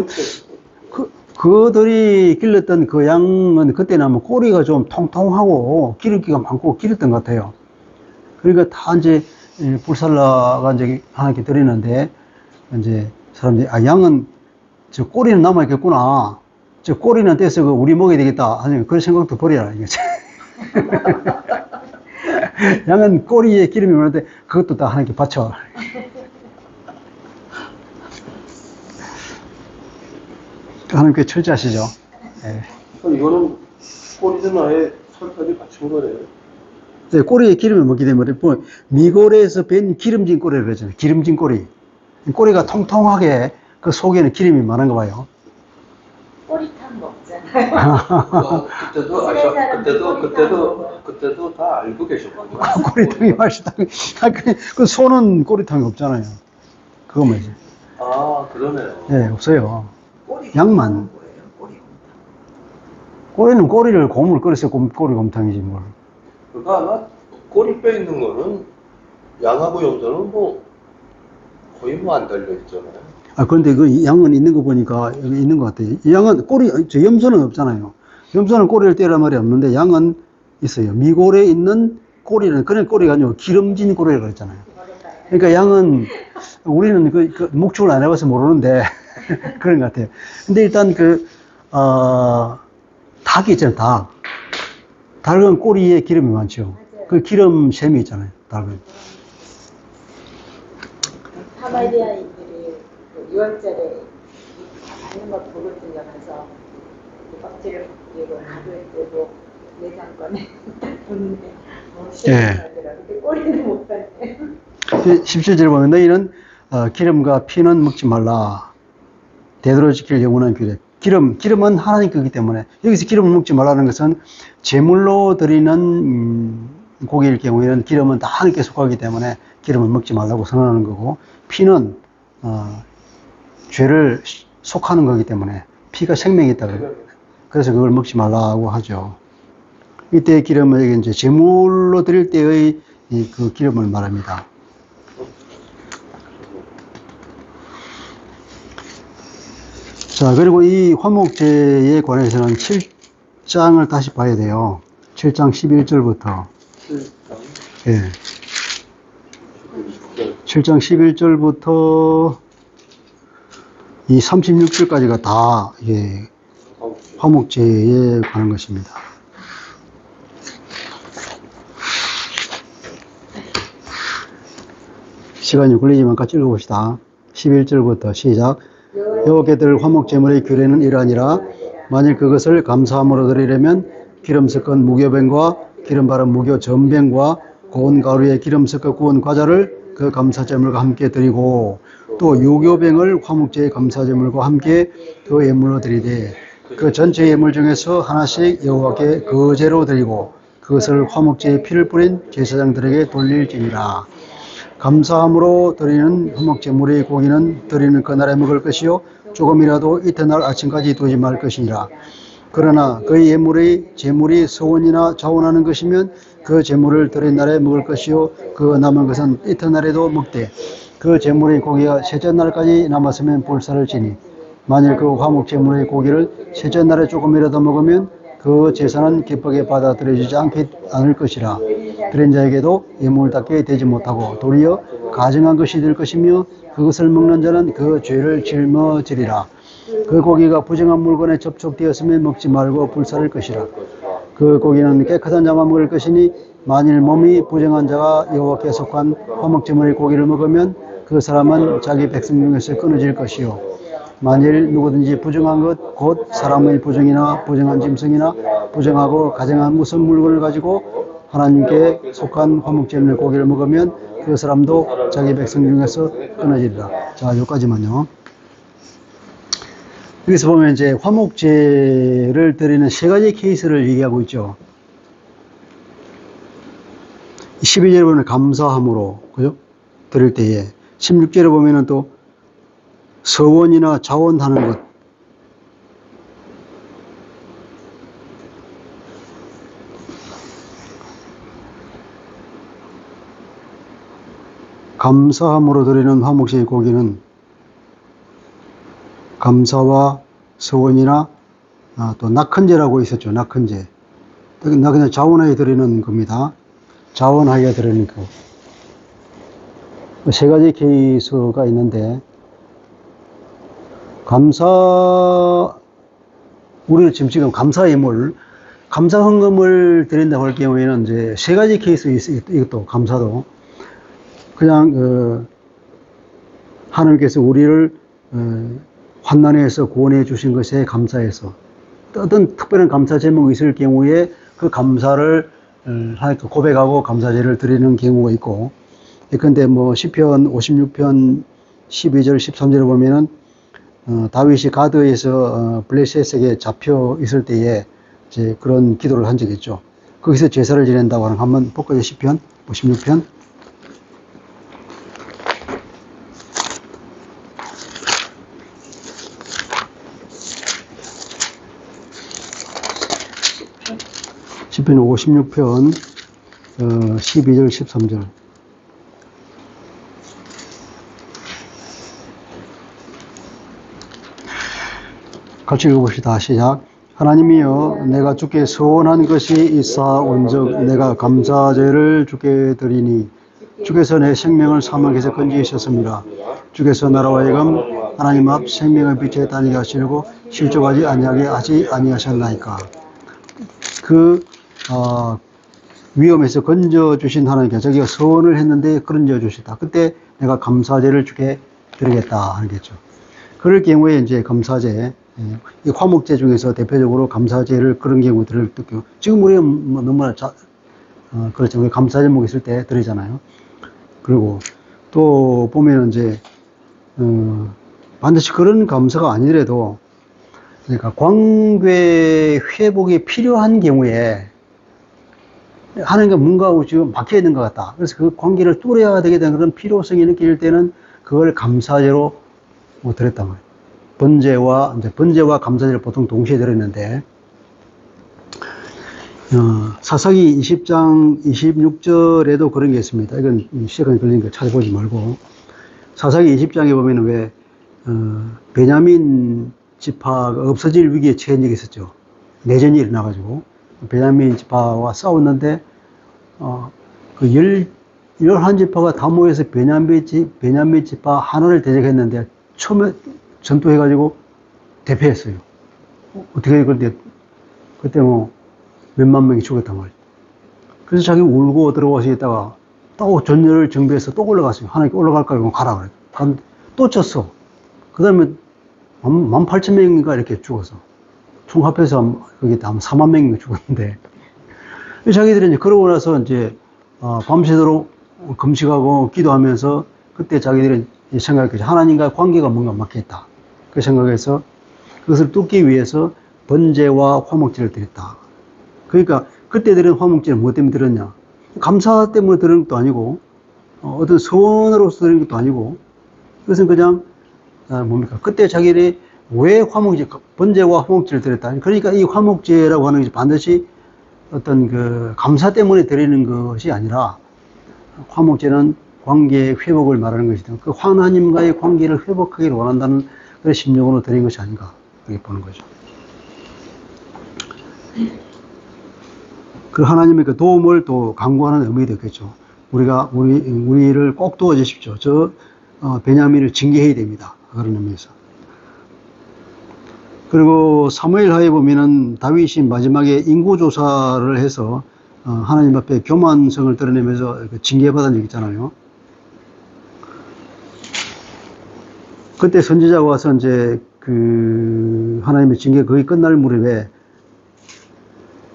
그들이 길렀던 그 양은 그때는 아마 꼬리가 좀 통통하고 기름기가 많고 길었던 것 같아요. 그러니까 다 이제 불살라가 이제 하나님께 드리는데 이제 사람들이 양은 저 꼬리는 남아있겠구나. 저 꼬리는 떼서 우리 먹어야 되겠다. 하는 그런 생각도 버려라. 이거지. 양은 꼬리에 기름이 많은데 그것도 다 하나님께 바쳐. 하나님께 철저하시죠. 네. 이거는 꼬리는 아예 살까지 받친 거네요. 네, 꼬리에 기름을 먹기 때문에 미골에서 뺀 기름진 꼬리를 그러잖아요. 기름진 꼬리. 꼬리가 통통하게 그 속에는 기름이 많은가 봐요. 꼬리탕 먹잖아요. 그때도 다 알고 계셨군요. 꼬리탕이 맛있다. 그 소는 꼬리탕이 없잖아요. 그거 뭐지? 아, 그러네요. 네, 없어요. 양만. 꼬리는 꼬리를 곰을 끓여서 꼬리곰탕이지 뭘. 그거 아마 꼬리 빼 있는 거는 양하고 염소는 뭐 거의 뭐 안 달려 있잖아요. 그런데 그 양은 있는 거 보니까 여기 있는 것 같아요. 이 양은 염소는 없잖아요. 염소는 꼬리를 떼란 말이 없는데 양은 있어요. 미골에 있는 꼬리는, 그런 꼬리가 아니고 기름진 꼬리를 그랬잖아요. 그러니까 양은, 우리는 그 목축을 안 해봐서 모르는데, 그런 것 같아요. 근데 일단 닭이 있잖아요, 닭. 닭은 꼬리에 기름이 많죠. 그 기름샘이 있잖아요, 닭은. 사마리아인들이 6월절에 많은 거 보러 들려가서 껍질을 벗기고 가루에 뜨고 내장 꺼내 딱 보는데 예. 꼬리는 못 봤네. 17절에 보면 너희는 기름과 피는 먹지 말라. 대대로 지킬 영원한 규례. 기름은 하나님 거기 때문에 여기서 기름을 먹지 말라는 것은 제물로 드리는 고기일 경우에는 기름은 다 하나님께 속하기 때문에 기름을 먹지 말라고 선언하는 거고, 피는 죄를 속하는 거기 때문에 피가 생명이 있다. 그래서 그걸 먹지 말라고 하죠. 이때 기름은 여기 이제 제물로 드릴 때의 그 기름을 말합니다. 자, 그리고 이 화목제에 관해서는 7장을 다시 봐야 돼요. 7장 11절부터. 7장? 예. 7장 11절부터 이 36절까지가 다, 예, 화목제에 관한 것입니다. 시간이 걸리지만 같이 읽어봅시다. 11절부터 시작. 여호와께 드릴 화목제물의 규례는 이러하니라. 만일 그것을 감사함으로 드리려면 기름 섞은 무교병과 기름 바른 무교 전병과 고운 가루에 기름 섞어 구운 과자를 그 감사제물과 함께 드리고 또 유교병을 화목제의 감사제물과 함께 그 예물로 드리되 그 전체 예물 중에서 하나씩 여호와께 거제로 드리고 그것을 화목제의 피를 뿌린 제사장들에게 돌릴지니라. 감사함으로 드리는 화목제물의 고기는 드리는 그날에 먹을 것이요 조금이라도 이튿날 아침까지 두지 말 것이니라. 그러나 그 예물의 제물이 서원이나 자원하는 것이면 그 제물을 드린 날에 먹을 것이요 그 남은 것은 이튿날에도 먹되 그 제물의 고기가 셋째 날까지 남았으면 불사를 지니 만일 그 화목 제물의 고기를 셋째 날에 조금이라도 먹으면 그 제사는 기쁘게 받아들여지지 않을 것이라. 드린 자에게도 예물답게 되지 못하고 도리어 가증한 것이 될 것이며 그것을 먹는 자는 그 죄를 짊어지리라. 그 고기가 부정한 물건에 접촉되었으면 먹지 말고 불사를 것이라. 그 고기는 깨끗한 자만 먹을 것이니 만일 몸이 부정한 자가 여호와께 속한 화목제물의 고기를 먹으면 그 사람은 자기 백성 중에서 끊어질 것이요 만일 누구든지 부정한 것 곧 사람의 부정이나 부정한 짐승이나 부정하고 가증한 무슨 물건을 가지고 하나님께 속한 화목제물의 고기를 먹으면 그 사람도 자기 백성 중에서 끊어지리라. 자, 여기까지만요. 여기서 보면 이제 화목제를 드리는 세 가지 케이스를 얘기하고 있죠. 12절에 보면 감사함으로, 그죠? 드릴 때에. 16절에 보면은 또 서원이나 자원하는 것. 감사함으로 드리는 화목제의 고기는 감사와 서원이나 또 낙헌제라고 있었죠. 낙헌제. 그냥 자원하게 드리는 겁니다. 자원하게 드리는 거. 세 가지 케이스가 있는데 우리는 지금 감사 예물, 감사 헌금을 드린다고 할 경우에는 이제 세 가지 케이스 이것도 감사도 그냥 하나님께서 우리를 환난에서 구원해 주신 것에 감사해서 어떤 특별한 감사 제목이 있을 경우에 그 감사를 하나님께 고백하고 감사제를 드리는 경우가 있고, 예컨대 뭐 시편 56편 12절 13절을 보면은 다윗이 가드에서 블레셋에게 잡혀 있을 때에 이제 그런 기도를 한 적이 있죠. 거기서 제사를 지낸다고 하는 한번 볼까요? 시편 56편. 시편 56편 12절 13절 같이 읽어봅시다. 시작. 하나님이여 내가 주께 소원한 것이 있사온즉 내가 감사제를 주께 드리니 주께서 내 생명을 사망에서 건지셨습니다. 주께서 나라와 하여금 하나님 앞 생명의 빛에 다니게 하시려고 실족하지 아니하게 하지 아니하셨나이까. 위험에서 건져주신 하나님께 자기가 소원을 했는데 건져주셨다. 그때 내가 감사제를 주께 드리겠다 하겠죠. 그럴 경우에 이제 감사제, 이 화목제 중에서 대표적으로 감사제를 그런 경우 드릴 때요. 지금 우리가 뭐 너무나 그렇죠. 우리 감사 제목 있을 때 드리잖아요. 그리고 또 보면 이제 반드시 그런 감사가 아니더라도 그러니까 관계 회복이 필요한 경우에 하는 게 뭔가 지금 막혀 있는 것 같다. 그래서 그 관계를 뚫어야 되게 되는 그런 필요성이 느낄 때는 그걸 감사제로 드렸단 말이에요. 번제와 감사제를 보통 동시에 드렸는데, 사사기 20장 26절에도 그런 게 있습니다. 이건 시간이 걸리는 거 찾아보지 말고. 사사기 20장에 보면은 왜, 베냐민 지파가 없어질 위기에 처한 적이 있었죠. 내전이 일어나가지고. 베냐민 지파와 싸웠는데, 그 11지파가 다 모여서 베냐민 지파 하나를 대적했는데, 처음에 전투해가지고 대패했어요. 어떻게, 그때 뭐, 몇만 명이 죽었단 말이에요. 그래서 자기 울고 들어와서 있다가 또 전열을 정비해서 또 올라갔어요. 하나님께 올라갈까? 이러고 가라 그래요. 갔는데 또 쳤어. 그 다음에 18,000명인가 이렇게 죽었어. 총 합해서 거기 한 4만 명이 죽었는데, 자기들이 이제 그러고 나서 이제, 밤새도록 금식하고 기도하면서 그때 자기들이 생각했죠. 하나님과의 관계가 뭔가 막혔다. 그 생각해서 그것을 뚫기 위해서 번제와 화목제를 드렸다. 그러니까 그때 드린 화목제는 무엇 때문에 드렸냐? 감사 때문에 드리는 것도 아니고, 어떤 소원으로서 드리는 것도 아니고, 그것은 그냥, 뭡니까? 그때 자기들이 왜 화목제, 번제와 화목제를 드렸다. 그러니까 이 화목제라고 하는 것이 반드시 어떤 그 감사 때문에 드리는 것이 아니라, 화목제는 관계의 회복을 말하는 것이다. 그 하나님과의 관계를 회복하기를 원한다는 그런 심령으로 드린 것이 아닌가, 그렇게 보는 거죠. 그 하나님의 그 도움을 또 강구하는 의미도 있겠죠. 우리를 꼭 도와주십시오. 베냐민을 징계해야 됩니다. 그런 의미에서. 그리고 사무엘하에 보면은 다윗이 마지막에 인구조사를 해서 하나님 앞에 교만성을 드러내면서 징계받은 적 있잖아요. 그때 선지자가 와서 이제 그 하나님의 징계 거의 끝날 무렵에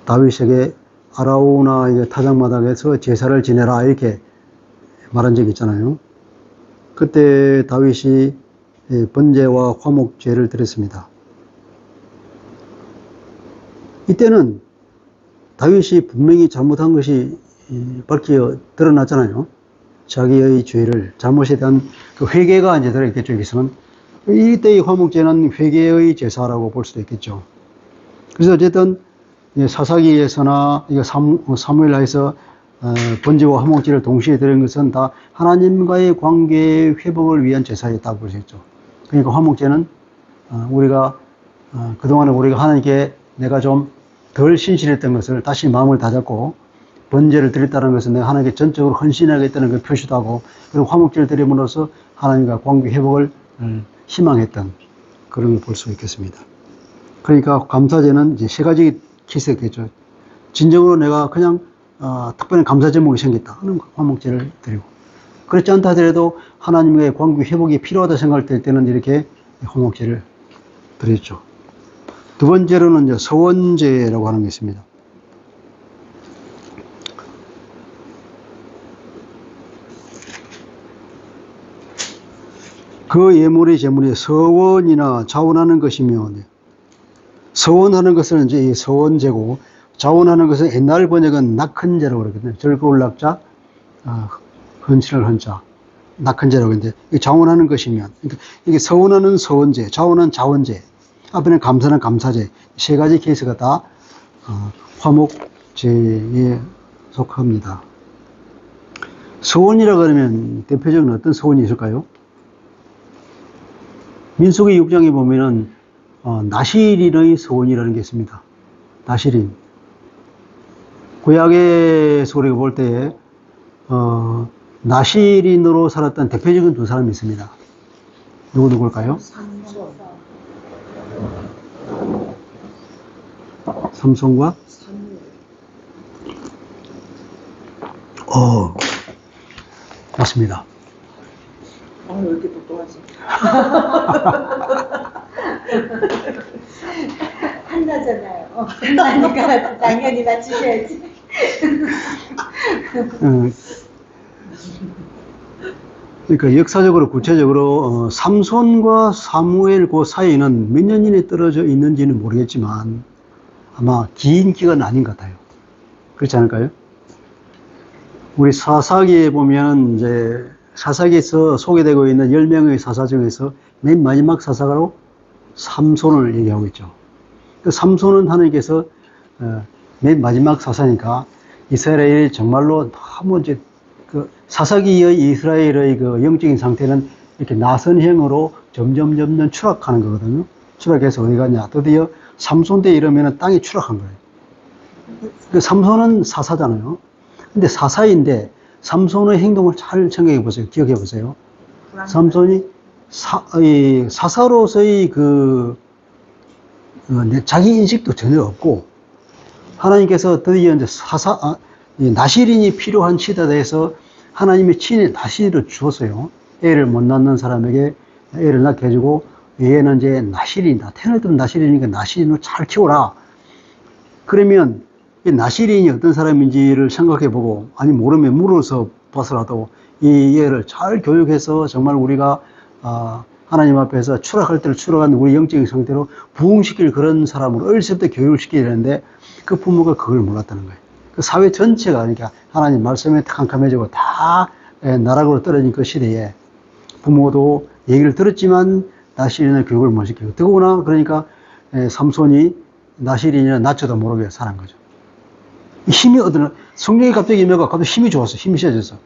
다윗에게 아라우나 타작마당에서 제사를 지내라 이렇게 말한 적이 있잖아요. 그때 다윗이 번제와 화목제를 드렸습니다. 이때는 다윗이 분명히 잘못한 것이 밝혀 드러났잖아요. 자기의 죄를, 잘못에 대한 그 회개가 이제 들어있겠죠. 여기서는. 이때의 화목제는 회개의 제사라고 볼 수도 있겠죠. 그래서 어쨌든 사사기에서나 사무엘하에서 번제와 화목제를 동시에 드린 것은 다 하나님과의 관계의 회복을 위한 제사였다고 볼 수 있죠. 그러니까 화목제는 그동안에 우리가 하나님께 내가 좀 덜 신실했던 것을 다시 마음을 다잡고 번제를 드렸다는 것은 내가 하나님께 전적으로 헌신하겠다는 그 표시도 하고, 그리고 화목제를 드림으로써 하나님과 관계 회복을 희망했던 그런 걸 볼 수 있겠습니다. 그러니까 감사제는 이제 세 가지 케이스겠죠. 진정으로 내가 그냥 특별한 감사 제목이 생겼다 하는 화목제를 드리고, 그렇지 않다 하더라도 하나님과의 관계 회복이 필요하다 생각할 때는 이렇게 화목제를 드렸죠. 두 번째로는 이제 서원제라고 하는 게 있습니다. 그 예물의 제물이 서원이나 자원하는 것이며, 서원하는 것은 이제 서원제고, 자원하는 것은 옛날 번역은 낙헌제라고 그러거든요. 즐거울 낙자, 헌신을 헌자, 낙헌제라고 하는데, 자원하는 것이면, 그러니까 이게 서원하는 서원제, 자원은 자원제, 앞에는 감사는 감사제, 세 가지 케이스가 다 화목제에 속합니다. 서원이라 그러면 대표적인 어떤 서원이 있을까요? 민수기 6장에 보면은 나실인의 서원이라는 게 있습니다. 나실인. 구약에서 우리가 볼 때에 나실인으로 살았던 대표적인 두 사람이 있습니다. 누굴까요? 삼손과 맞습니다. 왜 이렇게 똑똑하지? 한나잖아요. 한나니까 당연히 맞추셔야지. 그러니까 역사적으로 구체적으로 삼손과 사무엘 그 사이에는 몇 년이 떨어져 있는지는 모르겠지만 아마 긴 기간 아닌 것 같아요. 그렇지 않을까요? 우리 사사기에 보면 이제 사사기에서 소개되고 있는 10명의 사사 중에서 맨 마지막 사사가로 삼손을 얘기하고 있죠. 그 삼손은 하나님께서 맨 마지막 사사니까 이스라엘이 정말로 너무 이제 그 사사기의 이스라엘의 그 영적인 상태는 이렇게 나선형으로 점점 추락하는 거거든요. 추락해서 어디 갔냐? 드디어 삼손 때 이러면 땅이 추락한 거예요. 그 삼손은 사사잖아요. 근데 사사인데 삼손의 행동을 잘 생각해 보세요. 기억해 보세요. 삼손이 사사로서의 자기 인식도 전혀 없고, 하나님께서 드디어 이제 나실인이 필요한 시대에서 하나님의 친히 나실을 주었어요. 애를 못 낳는 사람에게 애를 낳게 해주고, 얘는 이제 나실인이다. 태어날 때는 나실이니까 나실인을 잘 키워라. 그러면 이 나실인이 어떤 사람인지를 생각해 보고, 아니, 모르면 물어서 봐서라도 이 얘를 잘 교육해서 정말 우리가, 하나님 앞에서 추락할 때를 추락한 우리 영적인 상태로 부흥시킬 그런 사람으로 어렸을 때 교육을 시켜야 되는데 그 부모가 그걸 몰랐다는 거예요. 그 사회 전체가 그러니까 하나님 말씀에 캄캄해지고 다 나락으로 떨어진 그 시대에 부모도 얘기를 들었지만 나실인의 교육을 못 시키고, 더구나 그러니까 삼손이 나실인이나 나쳐도 모르게 살은 거죠. 힘이 성령이 갑자기 임해가 갑자기 힘이 좋았어. 힘이 세졌어.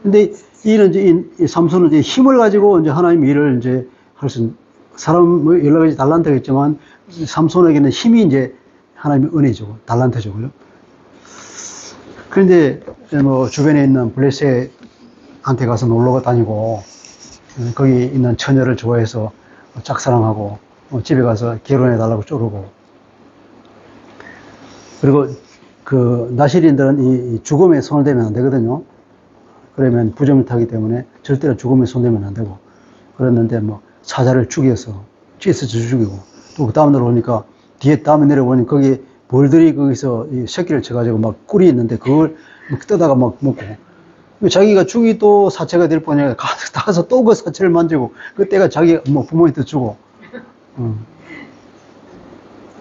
근데 이는 이제 이 삼손은 이제 힘을 가지고 이제 하나님 일을 이제 할 수, 사람 뭐 여러 가지 달란트가 있지만 삼손에게는 힘이 이제 하나님의 은혜죠. 달란트죠. 그죠? 그런데 뭐 주변에 있는 블레셋한테 가서 놀러 다니고 거기 있는 처녀를 좋아해서 짝사랑하고 집에 가서 결혼해달라고 쪼르고, 그리고 그 나실인들은 이 죽음에 손을 대면 안 되거든요. 그러면 부정타기 때문에 절대로 죽음에 손대면 안 되고, 그랬는데 뭐 사자를 죽여서 찢어서 죽이고, 또 그 다음날 오니까 뒤에 다음에 내려보니 거기 벌들이 거기서 이 새끼를 쳐가지고 막 꿀이 있는데 그걸 막 떠다가 막 먹고, 자기가 죽이 또 사체가 될 뻔해 가서 또 그 사체를 만지고, 그때가 자기 뭐 부모한테 주고,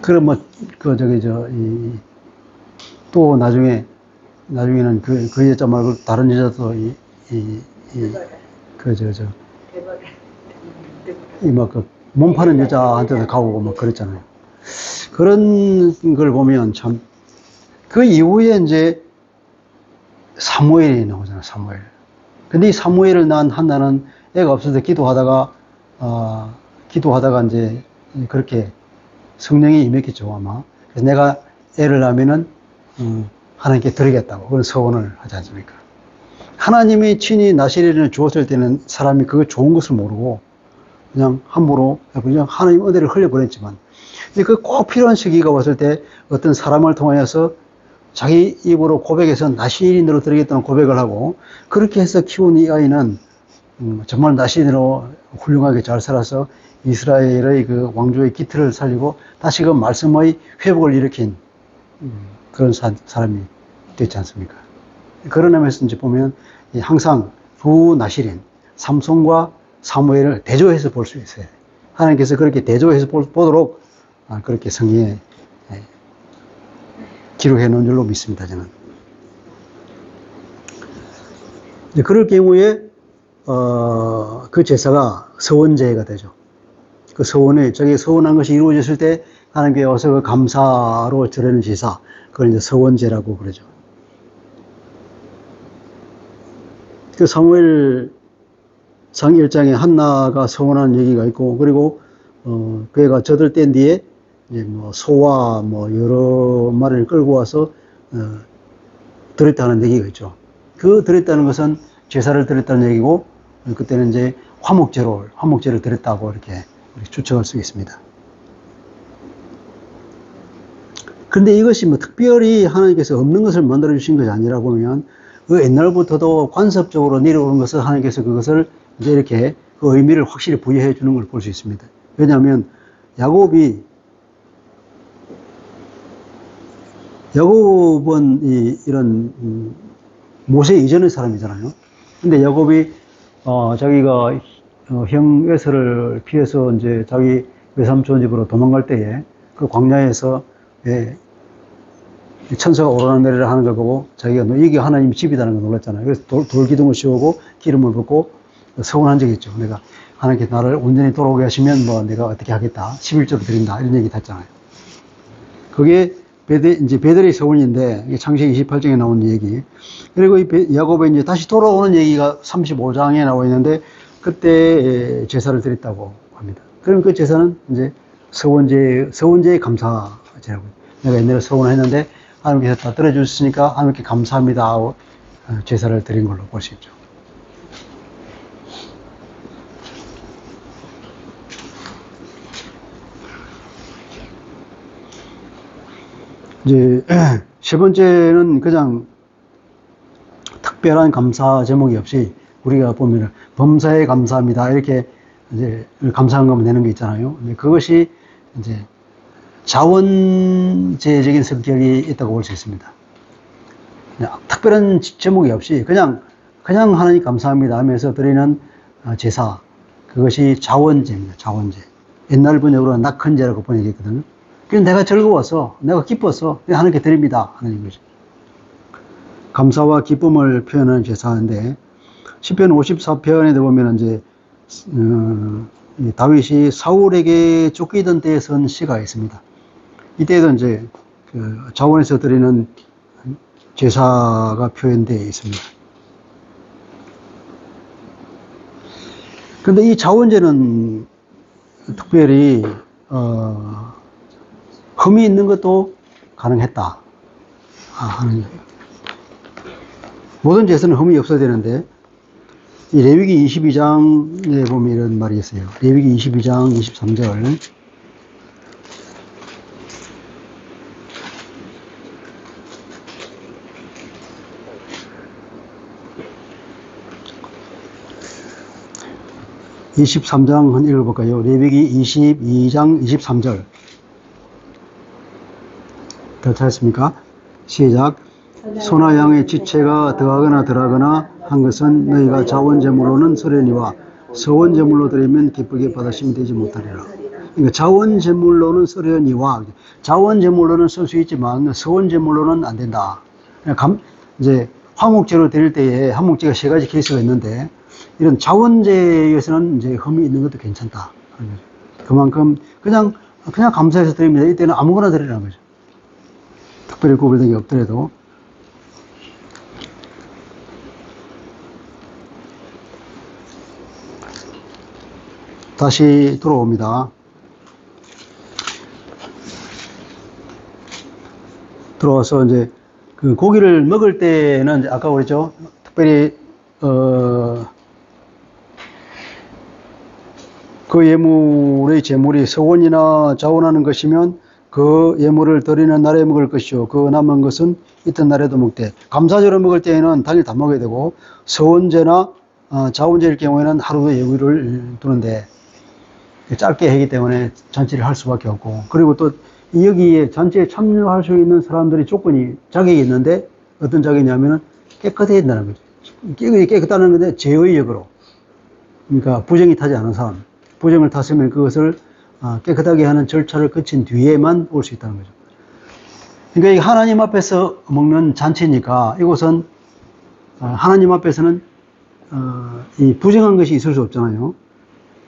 그럼 뭐 그 저기 또 나중에는 그 여자 말고 다른 여자도 몸 파는 여자한테도 가고 막 그랬잖아요. 그런 걸 보면 참, 그 이후에 이제 사무엘이 나오잖아요, 사무엘. 근데 이 사무엘을 낳은 한나는 애가 없어서 기도하다가 이제 그렇게 성령이 임했겠죠, 아마. 그래서 내가 애를 낳으면은, 하나님께 드리겠다고 그런 서원을 하지 않습니까? 하나님이 친히 나실인을 주었을 때는 사람이 그거 좋은 것을 모르고 그냥 함부로 그냥 하나님 은혜를 흘려보냈지만, 그 꼭 필요한 시기가 왔을 때 어떤 사람을 통하여서 자기 입으로 고백해서 나실인으로 드리겠다는 고백을 하고, 그렇게 해서 키운 이 아이는 정말 나실인으로 훌륭하게 잘 살아서 이스라엘의 그 왕조의 기틀을 살리고 다시 그 말씀의 회복을 일으킨 그런 사람이 됐지 않습니까? 그런 의미에서 이제 보면 항상 두 나실인, 삼손과 사무엘을 대조해서 볼 수 있어요. 하나님께서 그렇게 대조해서 보도록 그렇게 성경에 기록해 놓은 줄로 믿습니다, 저는. 이제 그럴 경우에, 그 제사가 서원제가 되죠. 그 자기 서원한 것이 이루어졌을 때 하나님께 와서 그 감사로 드리는 제사, 그걸 이제 서원제라고 그러죠. 그 사무엘상 1장에 한나가 서원한 얘기가 있고, 그리고, 그 애가 젖을 뗀 뒤에 이제 뭐 소와 뭐 여러 마리를 끌고 와서, 드렸다는 얘기가 있죠. 그 드렸다는 것은 제사를 드렸다는 얘기고, 그때는 이제 화목제를 드렸다고 이렇게 추측할 수 있습니다. 그런데 이것이 뭐 특별히 하나님께서 없는 것을 만들어 주신 것이 아니라 보면, 그 옛날부터도 관습적으로 내려오는 것을 하나님께서 그것을 이제 이렇게 그 의미를 확실히 부여해 주는 걸 볼 수 있습니다. 왜냐하면 야곱은 이런 모세 이전의 사람이잖아요. 근데 야곱이 자기가 형 에서를 피해서 이제 자기 외삼촌 집으로 도망갈 때에 그 광야에서 천사가 오르락내리락 하는 걸 보고 자기가 이게 하나님 집이라는 걸 놀랐잖아요. 그래서 돌 기둥을 씌우고 기름을 붓고 서원한 적이 있죠. 내가 하나님께 나를 온전히 돌아오게 하시면 뭐 내가 어떻게 하겠다. 11조로 드린다. 이런 얘기 했잖아요. 그게 이제 베델의 서원인데, 이게 창세기 28장에 나온 얘기. 그리고 야곱이 이제 다시 돌아오는 얘기가 35장에 나와 있는데, 그때 제사를 드렸다고 합니다. 그럼 그 제사는 이제 서원제의 감사제라고. 내가 옛날에 서원을 했는데, 하나님께서 다 들어주셨으니까 하나님께 감사합니다 하고 제사를 드린 걸로 볼 수 있죠. 이제 세 번째는 그냥 특별한 감사 제목이 없이 우리가 보면 범사에 감사합니다 이렇게 이제 감사한금 내는 게 있잖아요. 근데 그것이 이제 자원제적인 성격이 있다고 볼 수 있습니다. 그냥 특별한 제목이 없이 그냥 하나님 감사합니다 하면서 드리는 제사, 그것이 자원제입니다. 자원제. 옛날 번역으로 낙헌제라고 번역했거든요. 그래서 내가 즐거워서, 내가 기뻐서 하나님께 드립니다 하는 거죠. 감사와 기쁨을 표현하는 제사인데, 시편 54편에 보면 이제 다윗이 사울에게 쫓기던 때에 쓴 시가 있습니다. 이때도 이제 그 자원에서 드리는 제사가 표현되어 있습니다. 그런데 이 자원제는 특별히 흠이 있는 것도 가능했다 하는 거예요. 모든 제사는 흠이 없어야 되는데, 이 레위기 22장에 보면 이런 말이 있어요. 레위기 22장 23절. (23장) 한 읽어볼까요? 레위기 22장 23절. 다 찾았습니까? 시작. 소나 양의 지체가 더하거나 덜하거나 한 것은 너희가 자원제물로는 서려니와 서원제물로 드리면 기쁘게 받으시면 되지 못하리라. 그러니까 자원제물로는 서려니와, 자원제물로는 쓸 수 있지만 서원제물로는 안 된다. 이제 화목제로 드릴 때에 화목제가 세 가지 케이스가 있는데, 이런 자원제에서는 이제 흠이 있는 것도 괜찮다. 그만큼 그냥 감사해서 드립니다. 이때는 아무거나 드리라는 거죠. 특별히 구별된 게 없더라도. 다시 돌아옵니다. 들어와서 이제 그 고기를 먹을 때는 아까 그랬죠. 특별히 그 예물의 제물이 서원이나 자원하는 것이면 그 예물을 드리는 날에 먹을 것이요, 그 남은 것은 이튿 날에도 먹되, 감사제로 먹을 때에는 당일 다 먹어야 되고, 서원제나 자원제일 경우에는 하루도 예물을 두는데 짧게 하기 때문에 잔치를 할 수밖에 없고, 그리고 또 여기에 잔치에 참여할 수 있는 사람들이 자격이 있는데, 어떤 자격이냐면은 깨끗해야 된다는 거죠. 깨끗하는 건데 제의역으로, 그러니까 부정이 타지 않은 사람, 부정을 탔으면 그것을 깨끗하게 하는 절차를 거친 뒤에만 올 수 있다는 거죠. 그러니까 이게 하나님 앞에서 먹는 잔치니까 이곳은 하나님 앞에서는 이 부정한 것이 있을 수 없잖아요.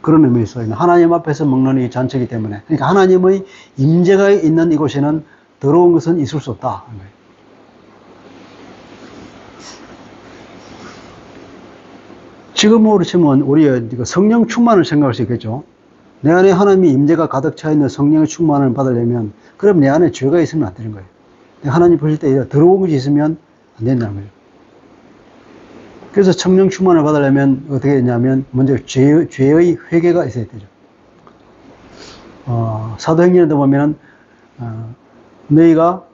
그런 의미에서 하나님 앞에서 먹는 이 잔치이기 때문에, 그러니까 하나님의 임재가 있는 이곳에는 더러운 것은 있을 수 없다. 지금으로 치면 우리가 성령 충만을 생각할 수 있겠죠. 내 안에 하나님의 임재가 가득 차 있는 성령의 충만을 받으려면, 그럼 내 안에 죄가 있으면 안 되는 거예요. 하나님 보실 때 더러운 것이 있으면 안 된다는 거예요. 그래서 성령 충만을 받으려면 어떻게 되냐면, 먼저 죄의 회개가 있어야 되죠. 사도행전에도 보면은 너희가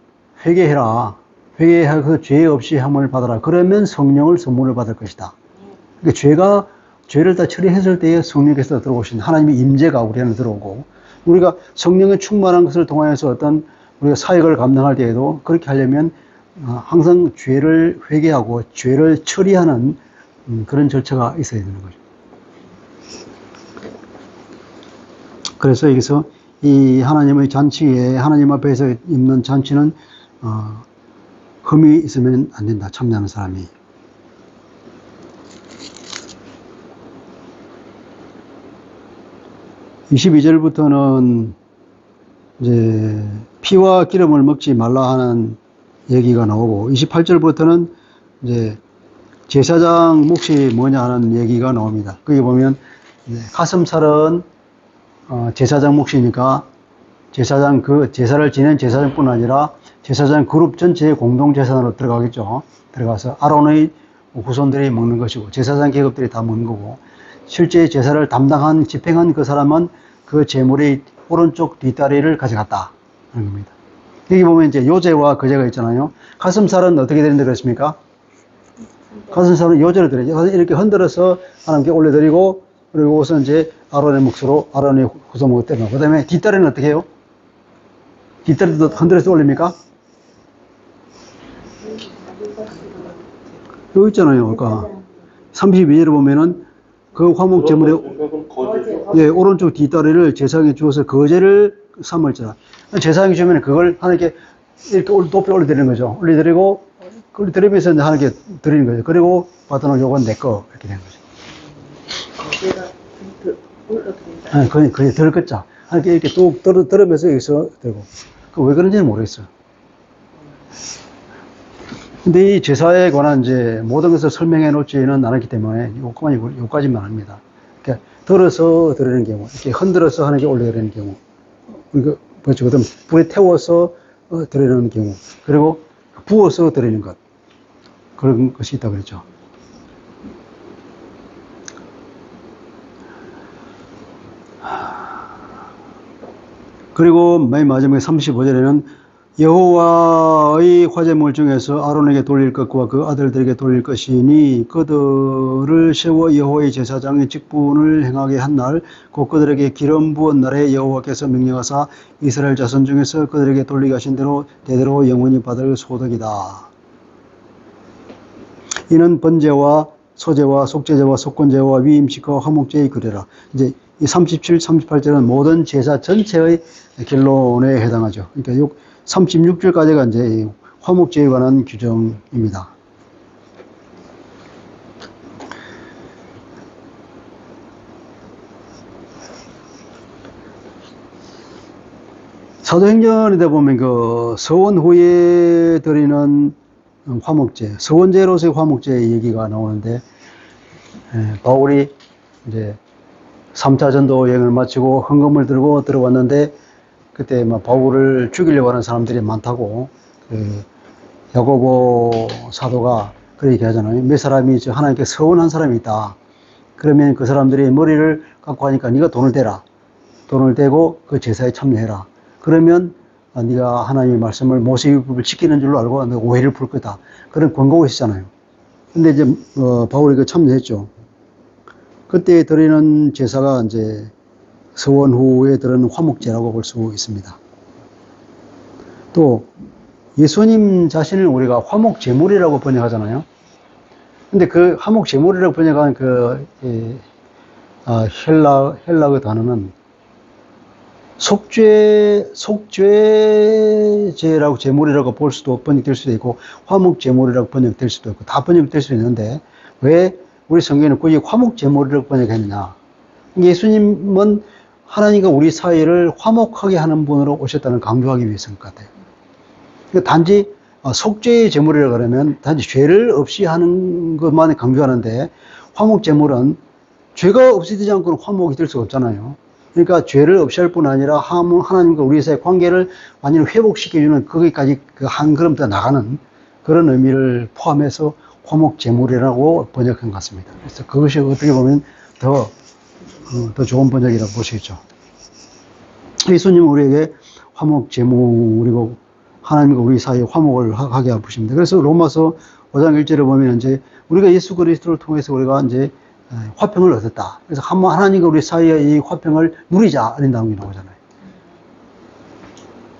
회개해라, 회개하고 죄 없이 함을 받아라, 그러면 성령을 선물을 받을 것이다. 그러니까 죄를 다 처리했을 때에 성령께서 들어오신 하나님의 임재가 우리 안에 들어오고, 우리가 성령의 충만한 것을 통하여서 어떤 우리가 사역을 감당할 때에도 그렇게 하려면 항상 죄를 회개하고 죄를 처리하는 그런 절차가 있어야 되는 거죠. 그래서 여기서 이 하나님의 잔치에, 하나님 앞에서 있는 잔치는 흠이 있으면 안 된다, 참여하는 사람이. 22절부터는 이제 피와 기름을 먹지 말라 하는 얘기가 나오고, 28절부터는 이제 제사장 몫이 뭐냐 하는 얘기가 나옵니다. 거기 보면 가슴살은 제사장 몫이니까 제사장, 그 제사를 지낸 제사장뿐 아니라 제사장 그룹 전체의 공동 재산으로 들어가겠죠. 들어가서 아론의 후손들이 먹는 것이고, 제사장 계급들이 다 먹는 거고, 실제 제사를 집행한 그 사람은 그 제물의 오른쪽 뒷다리를 가져갔다 하는 겁니다. 여기 보면 이제 요제와 거제가 있잖아요. 가슴살은 어떻게 되는데 그렇습니까? 가슴살은 요제로 드려야죠. 이렇게 흔들어서 하나님께 올려드리고, 그리고 우선 이제 아론의 몫으로 아론의 후손목을 떼고, 그 다음에 뒷다리는 어떻게 해요? 뒷다리도 흔들어서 올립니까? 여기 있잖아요. 그러니까 32절에 보면은 그 화목 제물의 그럼 거지. 예, 오른쪽 뒷다리를 제사장에 주어서 거제를 삼을지라. 제사장이 주면 그걸 하나님께 이렇게 높이 올려드리는 거죠. 올려드리고, 올려드리면서 이제 하나님께 드리는 거죠. 그리고 받아놓은 요건 내 거. 이렇게 되는 거죠. 내가 올려드린다. 아, 그게 덜 걷자. 하나님께 이렇게 뚝 들으면서 여기서 들고. 왜 그런지는 모르겠어요. 근데 이 제사에 관한 이제 모든 것을 설명해 놓지는 않았기 때문에 요까지만 합니다. 이렇게 들어서 드리는 경우, 이렇게 흔들어서 하나님께 올려드리는 경우, 그리고 그다음 불에 태워서 드리는 경우, 그리고 부어서 드리는 것, 그런 것이 있다고 그랬죠. 그리고 맨 마지막에 35절에는 여호와의 화제물 중에서 아론에게 돌릴 것과 그 아들들에게 돌릴 것이니 그들을 세워 여호와의 제사장의 직분을 행하게 한 날 곧 그들에게 기름 부은 날에 여호와께서 명령하사 이스라엘 자손 중에서 그들에게 돌리게 하신 대로 대대로 영원히 받을 소득이다. 이는 번제와 소제와 속제제와 속건제와 위임식과 화목제의 규례라. 이제 이 37, 38절은 모든 제사 전체의 결론에 해당하죠. 그러니까 36절까지가 이제 화목제에 관한 규정입니다. 사도행전에 보면 그 서원 후에 드리는 화목제, 서원제로서의 화목제 얘기가 나오는데, 바울이 이제 3차 전도 여행을 마치고 헌금을 들고 들어왔는데, 그때 막 바울을 죽이려고 하는 사람들이 많다고, 야고보 사도가 그렇게 얘기하잖아요. 몇 사람이 하나님께 서원한 사람이 있다. 그러면 그 사람들이 머리를 깎고 하니까 네가 돈을 대라. 돈을 대고 그 제사에 참여해라. 그러면 네가 하나님의 말씀을 모세율법을 지키는 줄로 알고 내가 오해를 풀 거다. 그런 권고가 있잖아요. 근데 이제 바울이 그 참여했죠. 그때 드리는 제사가 이제 서원 후에 드리는 화목제라고 볼 수 있습니다. 또 예수님 자신을 우리가 화목제물이라고 번역하잖아요. 근데 그 화목제물이라고 번역한 그 헬라어 단어는 속죄제라고 제물이라고 볼 수도 번역될 수도 있고 화목제물이라고 번역될 수도 있고 다 번역될 수 있는데 왜 우리 성경에는 굳이 화목제물이라고 번역했느냐? 예수님은 하나님과 우리 사이를 화목하게 하는 분으로 오셨다는 강조하기 위해서인 것 같아요. 단지 속죄의 제물이라고 그러면 단지 죄를 없이 하는 것만 강조하는데 화목제물은 죄가 없어지지 않고는 화목이 될 수가 없잖아요. 그러니까 죄를 없이 할 뿐 아니라 하나님과 우리 사이의 관계를 완전히 회복시켜주는 거기까지 그 한 걸음 더 나가는 그런 의미를 포함해서 화목제물이라고 번역한 것 같습니다. 그래서 그것이 어떻게 보면 더 좋은 번역이라고 볼 수 있죠. 예수님은 우리에게 화목제물이고 하나님과 우리 사이에 화목을 하게 하십니다. 그래서 로마서 5장 1절에 보면 이제 우리가 예수 그리스도를 통해서 우리가 이제 화평을 얻었다. 그래서 한번 하나님과 우리 사이의 이 화평을 누리자. 이런 내용이 나오잖아요.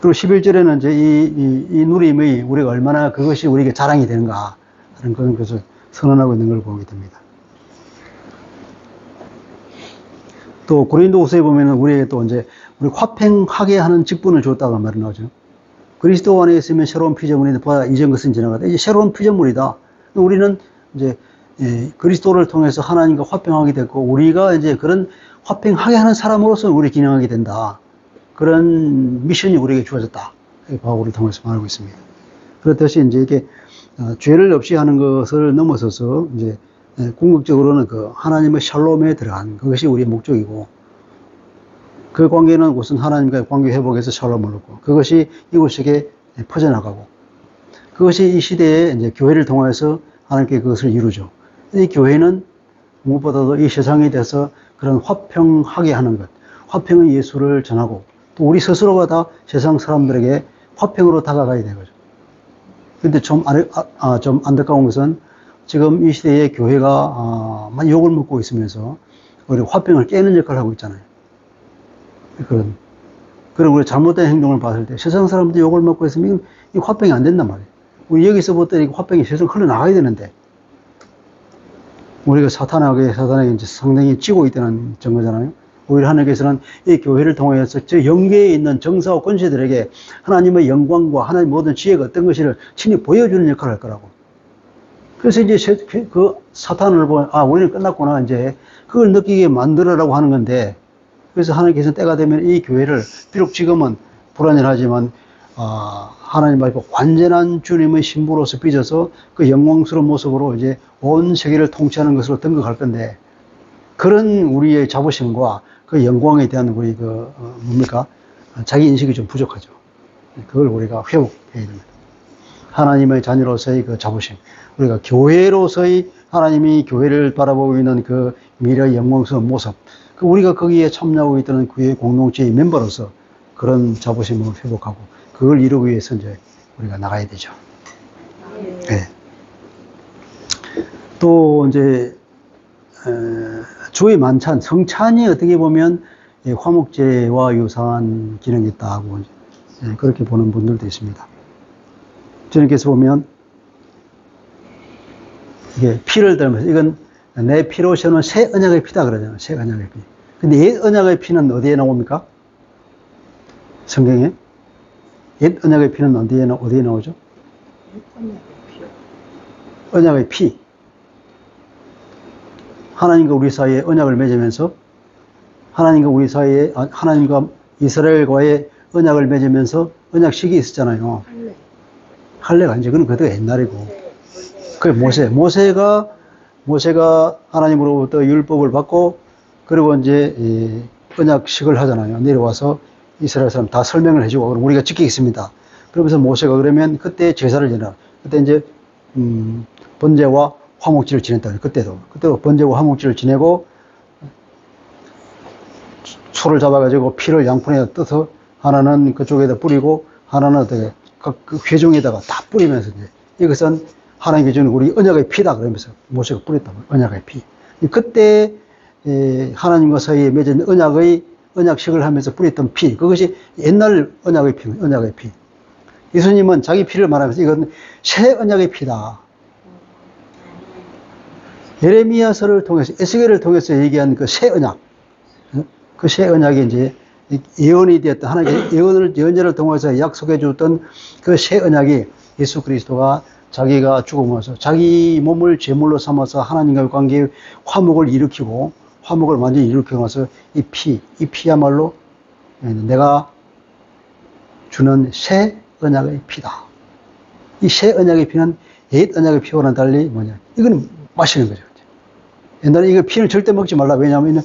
그리고 11절에는 이제 이 누림의 우리가 얼마나 그것이 우리에게 자랑이 되는가. 하는 것을 선언하고 있는 걸 보게 됩니다. 또 고린도후서에 보면은 우리에게 또 이제 우리 화평하게 하는 직분을 줬다고 말이 나오죠. 그리스도 안에 있으면 새로운 피조물이 보다 이전 것은 지나가다. 이제 새로운 피조물이다. 우리는 이제 그리스도를 통해서 하나님과 화평하게 됐고 우리가 이제 그런 화평하게 하는 사람으로서 우리 기능하게 된다. 그런 미션이 우리에게 주어졌다. 바울을 통해서 말하고 있습니다. 그렇듯이 이제 이렇게 죄를 없이 하는 것을 넘어서서 이제 궁극적으로는 그 하나님의 샬롬에 들어간 그것이 우리의 목적이고 그 관계는 우선 하나님과의 관계 회복에서 샬롬을 얻고 그것이 이곳에게 퍼져나가고 그것이 이 시대에 이제 교회를 통해서 하나님께 그것을 이루죠. 이 교회는 무엇보다도 이 세상에 대해서 그런 화평하게 하는 것, 화평의 예수를 전하고 또 우리 스스로가 다 세상 사람들에게 화평으로 다가가야 되거죠. 근데 좀 안타까운 것은 지금 이 시대에 교회가 많이 욕을 먹고 있으면서 우리 화평을 깨는 역할을 하고 있잖아요. 그리고 우리 잘못된 행동을 봤을 때 세상 사람들이 욕을 먹고 있으면 이 화평이 안 된단 말이에요. 우리 여기서부터 이 화평이 세상 흘러나가야 되는데, 우리가 사탄에게 이제 상당히 찌고 있다는 증거잖아요. 오히려 하나님께서는 이 교회를 통해서 저 영계에 있는 정사와 권세들에게 하나님의 영광과 하나님의 모든 지혜가 어떤 것을 친히 보여주는 역할을 할 거라고. 그래서 이제 그 사탄을 우리는 끝났구나, 이제. 그걸 느끼게 만들어라고 하는 건데, 그래서 하나님께서 때가 되면 이 교회를, 비록 지금은 불완전하지만, 하나님 말고 완전한 주님의 신부로서 빚어서 그 영광스러운 모습으로 이제 온 세계를 통치하는 것으로 등극할 건데, 그런 우리의 자부심과 그 영광에 대한 우리 자기 인식이 좀 부족하죠. 그걸 우리가 회복해야 됩니다. 하나님의 자녀로서의 그 자부심. 우리가 교회로서의 하나님이 교회를 바라보고 있는 그 미래의 영광스러운 모습. 우리가 거기에 참여하고 있다는 교회 공동체의 멤버로서 그런 자부심을 회복하고 그걸 이루기 위해서 이제 우리가 나가야 되죠. 네. 또 이제 주의 만찬, 성찬이 어떻게 보면 화목제와 유사한 기능이 있다고 그렇게 보는 분들도 있습니다. 주님께서 보면 이게 피를 들면서 이건 내 피로 세우는 새 언약의 피다 그러잖아요. 새 언약의 피. 근데 옛 언약의 피는 어디에 나옵니까? 성경에? 옛 언약의 피는 어디에 나오죠? 언약의 피. 하나님과 우리 사이에 언약을 맺으면서 하나님과 우리 사이에 하나님과 이스라엘과의 언약을 맺으면서 언약식이 있었잖아요. 할례가 아니죠. 그건 그것도 옛날이고. 그 모세가 하나님으로부터 율법을 받고 그리고 이제 언약식을 하잖아요. 내려와서 이스라엘 사람 다 설명을 해주고 그럼 우리가 지키겠습니다. 그러면서 모세가 그러면 그때 제사를 지내라. 그때 이제 번제와 화목제를 지냈다. 그때도 번제와 화목제를 지내고 소를 잡아가지고 피를 양푼에 떠서 하나는 그쪽에다 뿌리고 하나는 어떻게 그 회중에다가 다 뿌리면서 이제 이것은 하나님께 주는 우리 언약의 피다 그러면서 모세가 뿌렸다. 언약의 피. 그때 하나님과 사이에 맺은 언약식을 하면서 뿌렸던 피. 그것이 옛날 언약의 피. 언약의 피. 예수님은 자기 피를 말하면서 이건 새 언약의 피다. 예레미야서를 통해서 에스겔을 통해서 얘기한 그 새 언약. 그 새 언약이 이제 예언이 되었던 하나님의 예언자를 통해서 약속해 줬던 그 새 언약이 예수 그리스도가 자기가 죽음으로써 자기 몸을 제물로 삼아서 하나님과의 관계에 화목을 일으키고 화목을 완전히 일으키고 나서 이 피야말로 내가 주는 새 언약의 피다. 이 새 언약의 피는 옛 언약의 피와는 달리 뭐냐? 이거는 마시는 거죠. 옛날에 이거 피는 절대 먹지 말라. 왜냐하면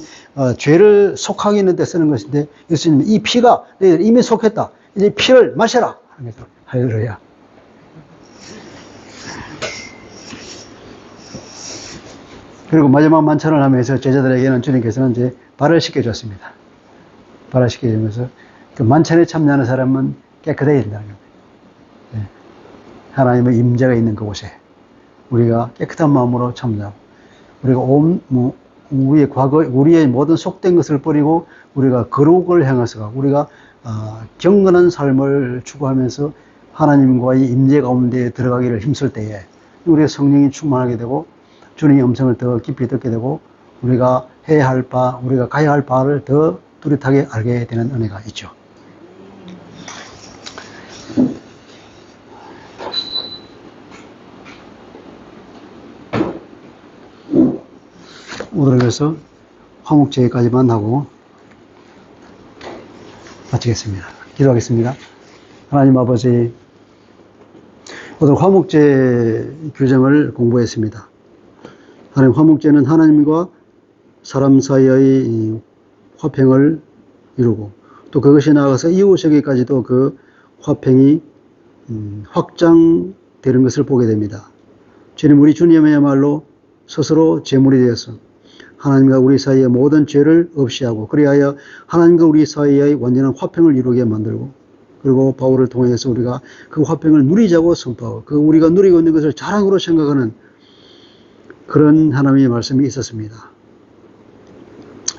죄를 속하게 있는 데 쓰는 것인데 예수님 이 피가 너희들 이미 속했다. 이제 피를 마셔라. 할렐루야. 그리고 마지막 만찬을 하면서 제자들에게는 주님께서는 이제 발을 씻겨줬습니다. 발을 씻겨주면서 그 만찬에 참여하는 사람은 깨끗해야 된다는 겁니다. 네. 하나님의 임재가 있는 그곳에 우리가 깨끗한 마음으로 참여하고 우리가 우리의 과거, 우리의 모든 속된 것을 버리고 우리가 거룩을 향해서 우리가 경건한 삶을 추구하면서 하나님과의 임재 가운데 들어가기를 힘쓸 때에 우리의 성령이 충만하게 되고 주님의 음성을 더 깊이 듣게 되고 우리가 해야 할 바, 우리가 가야 할 바를 더 뚜렷하게 알게 되는 은혜가 있죠. 오늘 그래서 화목제까지만 하고 마치겠습니다. 기도하겠습니다. 하나님 아버지, 오늘 화목제 규정을 공부했습니다. 하나님 화목제는 하나님과 사람 사이의 화평을 이루고 또 그것이 나아가서 이웃에게까지도 그 화평이 확장되는 것을 보게 됩니다. 주님, 우리 주님이야말로 스스로 제물이 되어서 하나님과 우리 사이의 모든 죄를 없이하고 그리하여 하나님과 우리 사이의 완전한 화평을 이루게 만들고 그리고 바울을 통해서 우리가 그 화평을 누리자고 선포하고 그 우리가 누리고 있는 것을 자랑으로 생각하는 그런 하나님의 말씀이 있었습니다.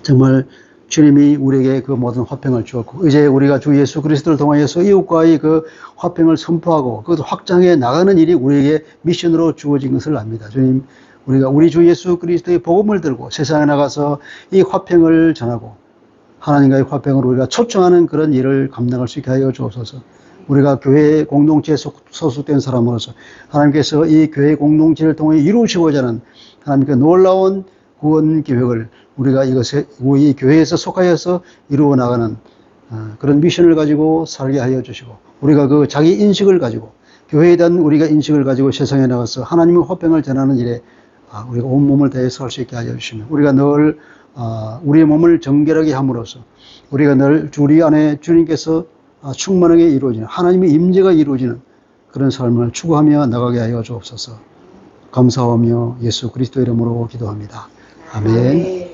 정말 주님이 우리에게 그 모든 화평을 주었고, 이제 우리가 주 예수 그리스도를 통하여서 이웃과의 그 화평을 선포하고 그것을 확장해 나가는 일이 우리에게 미션으로 주어진 것을 압니다. 주님, 우리가 우리 주 예수 그리스도의 복음을 들고 세상에 나가서 이 화평을 전하고 하나님과의 화평을 우리가 초청하는 그런 일을 감당할 수 있게 하여 주옵소서. 우리가 교회 공동체에 소속된 사람으로서 하나님께서 이 교회 공동체를 통해 이루시고자 하는 하나님께 놀라운 구원 계획을 우리가 이 교회에서 속하여서 이루어 나가는 그런 미션을 가지고 살게 하여 주시고, 우리가 그 자기 인식을 가지고 교회에 대한 우리가 인식을 가지고 세상에 나가서 하나님의 화평을 전하는 일에 우리가 온 몸을 다해서 할 수 있게 하여 주시면, 우리가 늘 우리의 몸을 정결하게 함으로써 우리가 늘 우리 안에 주님께서 충만하게 이루어지는 하나님의 임재가 이루어지는 그런 삶을 추구하며 나가게 하여 주옵소서. 감사하며 예수 그리스도 이름으로 기도합니다. 아멘.